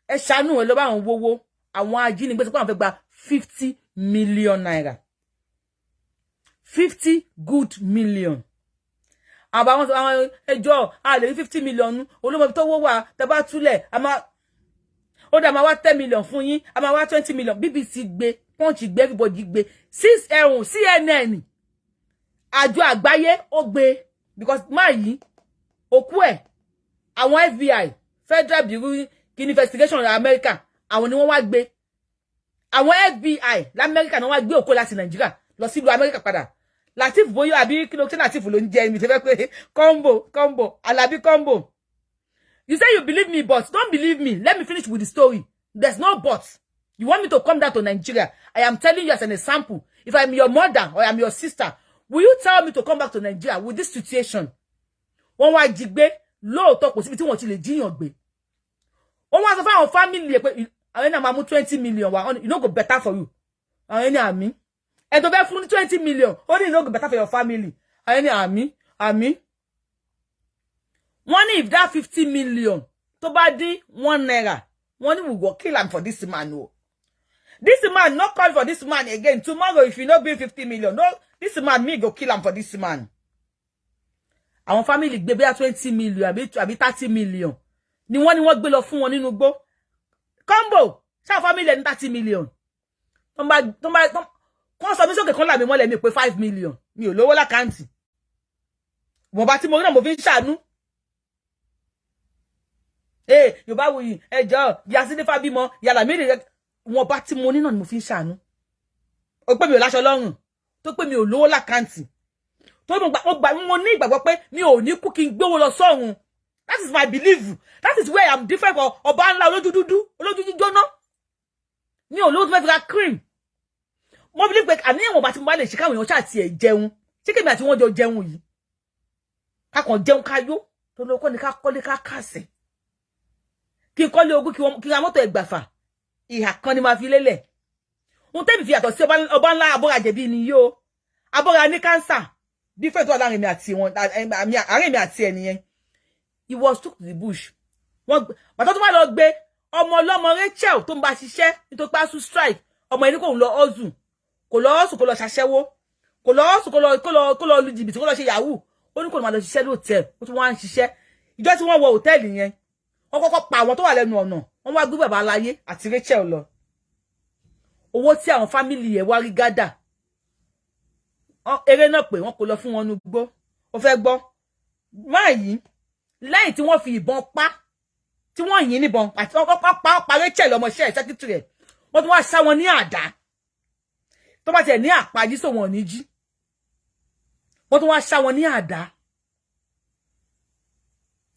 Ẹ ṣàánú ẹ lọ bá àwọn wowó, àwọn ajínigbé tí wọ́n fẹ́ gba 50 million naira. 50 good million. Àwọn ẹjọ́ a lè rí 50 million olómọ tó wó wà tẹ́ bá túlẹ̀ a máa ó dá máa wá 10 million fún yín, a máa wá 20 million. BBC gbé, Punch gbé, everybody gbé. CNN àjọ àgbáyé ó gbé because máa yìí òkú ẹ̀ àwọn FBI Federal Bureau Investigation America àwọn ni wọ́n wá gbé. Àwọn FBI l'America náà wá gbé òkú láti Nigeria lọ sí ìlú America padà. Latif Boyo àbí kí ló ṣe Latif ló ń jẹ́ mi tẹ́ fẹ́ pé combo Alabi combo. You say you believe me, but don't believe me. Let me finish with the story. There's no but. You want me to come down to Nigeria? I am telling you as an example. If I'm your mother or I'm your sister, will you tell me to come back to Nigeria with this situation? Wọ́n wá jí gbé lóòótọ́ kò síbi tí wọ́n ti lè jíyàn gbé. Wọ́n wá sọ fún àwọn family pé àwọn náà máa mú 20 million wá, you no go better for you. Àwọn ní àmì. Ẹ tó fẹ́ fún 20 million, ó ní no go better for your family. Àwọn ní àmì. One if that 50 million to bá dín 1 naira, one will go kill him for this man. No. This man not call for this man again. Tomorrow, if you not bring 50 million, no, this man me go kill him for this man. Àwọn family gbé bí 20 million, àbí 30 million. Ni wọ́n gbé lọ fún wọn nínú igbó. Combo, ṣá family ní 30 million. Tó bá kon sọ mi sókè kon la mi mọ́lẹ̀ mi pé 5 million. Mi ò lówó lákàntì. Mo bá tí mo rí náà mo fi ń ṣàánú. Yorubawuyi ẹjọ́ Yaside Fabimo yàlà mi re wọ́n bá tí mo ní náà ni mo fi ń ṣàánú. Ó pé mi ò láṣọ lọ́rùn, tó pé mi ò lówó lákàntì. Tó mo ní ìgbàgbọ́ pé mi ò ní kú kí n gbówó lọ sọ́run. That is my belief. That is where I'm different for Obanla olójú dúdú, olójú jíjóná. Mi ò lówó tó fẹ́ fi ra cream. Mo believe pé àníyàn wọ́n bá ti mo bá lè ṣe káwọn èèyàn ṣáà ti ẹ̀ jẹun. Ṣé kèmi àti wọ́n jọ jẹun yìí? Ká kàn jẹun ká yó, tó lóko ni ká kọ́lé ká kàsẹ̀. Kí kọ́lé ogún kí ra mọ́tò ẹgbàfà. Ìhà kan ni máa fi lélẹ̀. Ohun tẹ́mi fi yàtọ̀ sí Obanla abọ́ra jẹ̀bi ni yó. Abọ́ra ní cancer. Different tó láàrin mi àti wọn, àárín mi àti ẹnìyẹn. He was took to the bush. Bàtọ́ tó máa lọ gbé ọmọ ọlọ́mọ Rachel tó ń bá ṣiṣẹ́ nítorí pé asu strike. Ọmọ ẹni kò ń lọ ọ́zù. Kò lọ ọ́zù kò lọ ṣàṣẹ́wó. Kò lọ ọ́zù kò lọ lu jìbìtì kò lọ ṣe yahoo. Ó ní kò máa lọ ṣiṣẹ́ lóòtẹ́ẹ̀lì. Ó tún wá ń ṣiṣẹ́. Ìjọ́ tí wọ́n wọ hòtẹ́ẹ̀lì yẹn. Wọ́n kọ́kọ́ pa àwọn tó wà lẹ́nu ọ̀nà. Wọ́n wá gbé bàbá aláyé àti Rachel lọ. Owó tí àwọn family yẹn wá rí gádà. Eré náà pé wọ́n kò lọ fún wọn nugbó. Ó fẹ́ gbọ́. Máa yìí lẹ́yìn tí wọ́n fi ìbọn pa tí wọ́n yìn níbọn àti wọ́n pa Rachel ọmọọṣẹ́ secretary ẹ̀. Wọ́n tún wá ṣá wọn ní àdá. Tó bá tiẹ̀ ní àpájí sọ wọn ní jí. Wọ́n tún wá ṣá wọn ní àdá.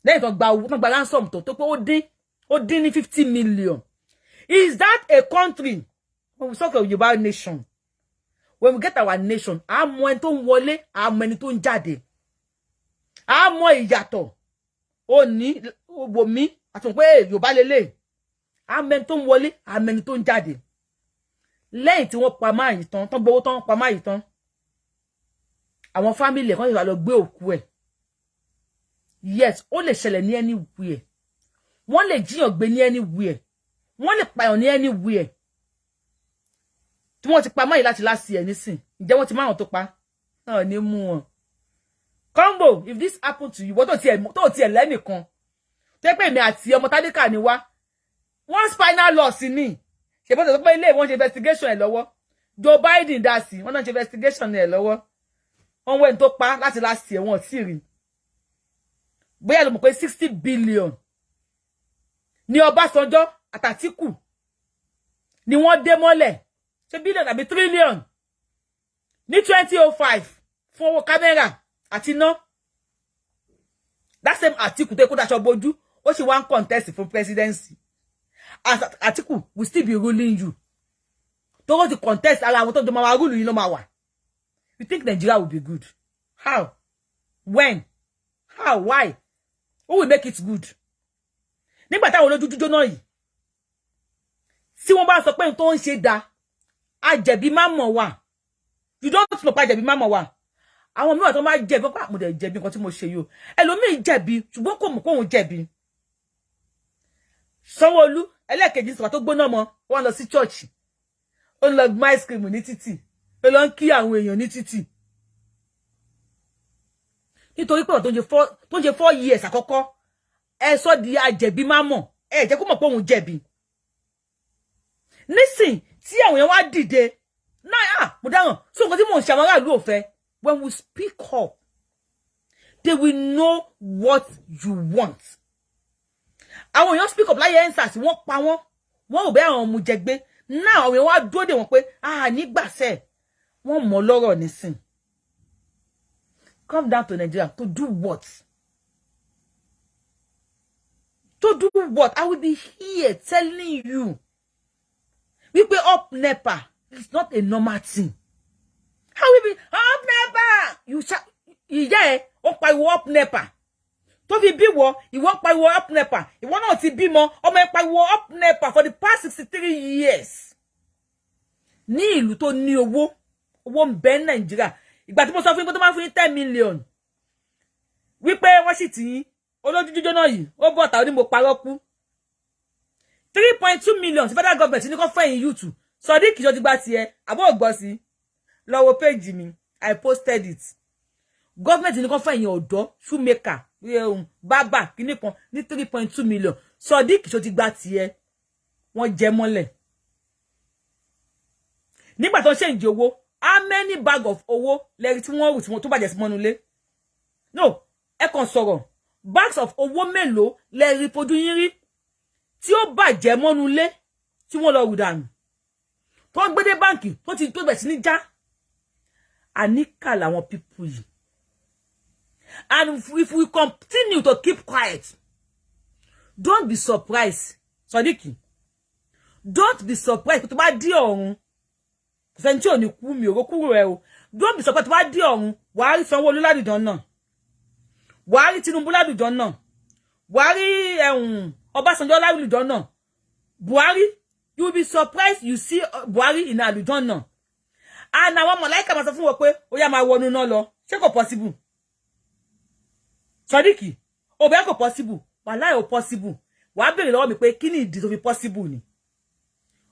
Lẹ́yìn tó gba ransom tó pé ó dín ní 50 million. Is that a country? When we talk of Yoruba nation, when we get our nation, a mọ ẹni tó ń wọlé, a mọ ẹni tó ń jáde. A mọ ìyàtọ̀. Ó ní wo mi àti pé Yorùbá lélẹ̀. A mọ ẹni tó ń wọlé, a mọ ẹni tó ń jáde. Lẹ́yìn tí wọ́n pa máa yìí tán, tán gbowó tán pa máa yìí tán. Àwọn family kan yóò lọ gbé òkú ẹ̀. Yes, ó lè ṣẹlẹ̀ ní anywhere. Wọ́n lè jíyàn gbé ní anywhere. Wọ́n lè pààyàn ní anywhere. Tí wọ́n ti pa máa yìí láti last year nísìn. Ǹjẹ́ wọ́n ti máa wọn tó pa? Náà ní mú wọn. Combo, if this happen to you, wọ́n tó tiẹ̀ lẹ́nìkan. Tó yẹ pé èmi àti ọmọ tádíkà ni wá. Wọ́n spinal loss ni. Ṣé bó tó pé ilé wọ́n ṣe investigation ẹ̀ lọ́wọ́. Joe Biden dá sí, wọ́n náà ṣe investigation ẹ̀ lọ́wọ́. Wọ́n wẹ́n tó pa láti last year wọ́n sì rí. Bóyá ló mọ̀ pé 60 billion ní Ọbásanjọ́ àtàtíkù ni wọ́n dé mọ́lẹ̀. Ṣé billion àbí trillion ní 2005 fún owó kámẹ́rà àti iná. That same Atiku they could have boju. What she want contest for presidency. As Atiku will still be ruling you. Don't want to contest. I want to rule you know my. You think Nigeria will be good? How? When? How? Why? Who will make it good? Nígbà tá wo lójú jóná yìí. Si wọ́n bá sọ pé n tó ń ṣe dá, àjẹ̀bí má mọ̀ wá. You don't know pa àjẹ̀bí má mọ̀ wá. Àwọn mi wà tó máa jẹ̀bi pa mo dẹ̀ jẹ̀bi nǹkan tí mo ṣe yo. Ẹlòmíì jẹ̀bi ṣùgbọ́n kò mọ̀ ko òun jẹ̀bi. Sanwó-Olú ẹlẹ́kejì sọ tó gbóná mọ́, wọ́n lọ sí church. Ó lọ gba ice cream ní títì. Ó lọ ń kí àwọn èèyàn ní títì. Nítorí pé tó ń jẹ 4 years àkọ́kọ́. Ẹ sọ di àjẹ̀bí má mọ̀. Ẹ jẹ́ kó mọ̀ pé òun jẹ̀bi. Nísìn tí àwọn èèyàn wá dìde. Na mo dáhùn. So nǹkan tí mo ń ṣe àwọn ará ìlú ò fẹ́. When we speak up, they will know what you want. Àwọn èèyàn speak up láyé ensas wọ́n pa wọ́n. Wọ́n ò bẹ́ àwọn ọmọ jẹgbé. Now àwọn èèyàn wá dúró dè wọ́n pé nígbàsẹ̀ wọ́n mọ̀ lọ́rọ̀ nísìn. Come down to Nigeria to do what? To do what? I will be here telling you. We pay up NEPA. It's not a normal thing. How will be up NEPA? You pariwo up NEPA. To fi bí wo, ìwọ pariwo up NEPA. Ìwọ náà ti bímọ, ọmọ ẹ pariwo up NEPA for the past 63 years. Ní ìlú tó ní owó ń bẹ Nigeria. Ìgbà tí mo sọ fún yín pé tó máa fún yín 10 million. Wí pé wọ́n sì ti olójú jóná yìí, ó bọ́ta ó ní mo parọ́ kú. 3.2 million federal government ní kó fún ẹ̀yin youth. Sodiq jo ti gba tiẹ̀, àbọ̀ gbọ́ sí. Lọ wo page mi, I posted it. Government ní kó fún ẹ̀yin ọ̀dọ́, shoemaker, bàbá kíní kan ní 3.2 million. Sodiq jo ti gba tiẹ̀. Wọ́n jẹ mọ́lẹ̀. Nígbà tó change owó, how many bag of owó lẹ́rí tí wọ́n rù tí wọ́n tó bàjẹ́ sí mọ́nú ilé? No, ẹ kàn sọ̀rọ̀. Bags of owó mélòó lẹ́rí fojú yín rí tí ó bàjẹ́ mọ́nú ilé tí wọ́n lọ rù dànù. Tó ń gbé dé báǹkì tó ti tó bẹ̀ sí ní já. Àníkà làwọn people yìí. And if we continue to keep quiet, don't be surprised. Sodiq, don't be surprised. Tó bá di ọ̀run. Sẹ́ńtì ò ní kú mi ò kúrò ẹ o. Don't be surprised. Tó bá di ọ̀run. Wàá rí Sanwó-Olú ládùjọ náà. Wàá rí Tinubu ládùjọ náà. Wàá rí Ọbásanjọ́ ládùjọ náà. Buhari, you will be surprised you see Buhari in àlùjọ náà. And àwọn màláíkà máa sọ fún wọn pé ó yá máa wọnú náà lọ. Ṣé kò possible? Sodiq, ó bẹ́ẹ̀ kò possible. Wàláhì ò possible. Wàá béèrè lọ́wọ́ mi pé kí ni ìdí tó fi possible ni?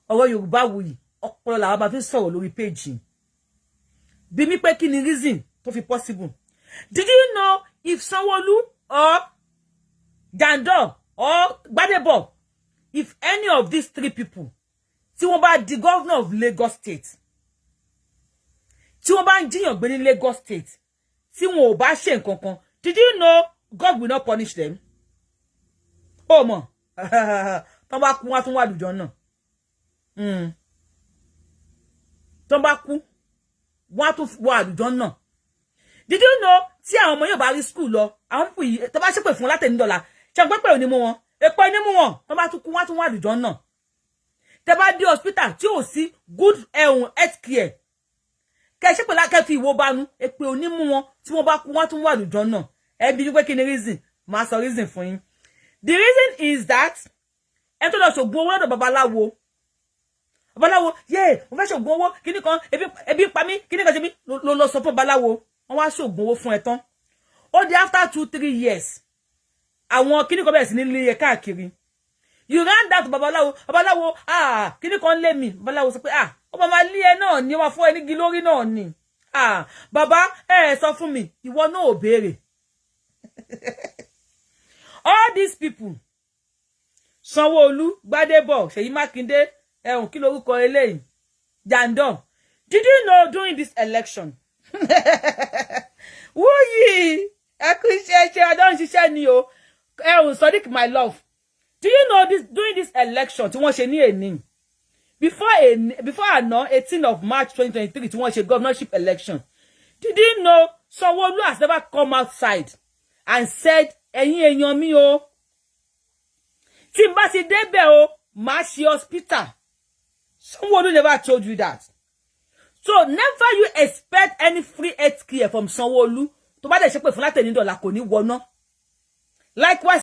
Ọ̀rọ̀ Yorubawuyi, ọpọlọ làwọn bá fi sọ̀rọ̀ lórí page. Bí mi pé kí ni reason tó fi possible? Did you know if Sanwó-Olú or Jandor or Gbadebo, if any of these 3 people, tí wọ́n bá di governor of Lagos State, tí wọ́n bá ń jiyàn gbé ní Lagos State, tí wọ́n ò bá ṣe nǹkan kan, did you know God will not punish them? Oh mo, tọ́n bá kú wọ́n tún wà lùjọ náà. Tọ́n bá kú wọ́n tún wà lùjọ náà. Did you know tí àwọn ọmọ yóò bá rí school lọ, àwọn people yìí tó bá ṣépè fún látẹ̀ní dọ́là, ṣe pé ò ní mú wọn, èpò ní mú wọn, tọ́n bá tún kú wọ́n tún wà lùjọ náà. Tẹ́ bá dé hospital tí ò sí good health care, kẹ́ ṣépè la kẹ́ fi ìwọ bánú, èpè ò ní mú wọn, tí wọ́n bá kú wọ́n tún wà lùjọ náà. Ẹ bi pé kí ni reason? Màá sọ reason fún yín. The reason is that ẹ tó lọ ṣògùn owó lọ́dọ̀ babaláwo. Babaláwo, mo fẹ́ ṣògùn owó, kíní kan, ebi pa mí, kíní kan ṣe mí, lọ sọ fún babaláwo. Wọ́n wá ṣògùn owó fún ẹ tán. Ó di after 2-3 years. Àwọn kíní kan bẹ̀rẹ̀ sí ní lé káàkiri. You ran down to babaláwo, babaláwo, kíní kan lé mi. Babaláwo sọ pé, ó máa lé ẹ náà ni, ó máa fọ́ ẹ ní igi lórí náà ni. Bàbá, sọ fún mi, ìwọ náà ò béèrè. All these people, Sanwó-Olú, Gbadebo, Ṣèyí Mákindé, kí lorúkọ eléyìí, Jandor. Did you know during this election? Wuyi, I don't ṣiṣẹ́ ni o. Sodiq, my love. Do you know this during this election tí wọ́n ṣe ní èní? Before àná 18th of March 2023 tí wọ́n ṣe governorship election. Did you know Sanwó-Olú has never come outside and said ẹ̀yin èèyàn mi o. Tí n bá ti débẹ̀ o, màá ṣe hospital. Sanwo-Olu never told you that. So never you expect any free health care from Sanwo-Olu. Tó bá dẹ̀ ṣe pé fún látẹ̀ní dọ́là kò ní wọná. Likewise,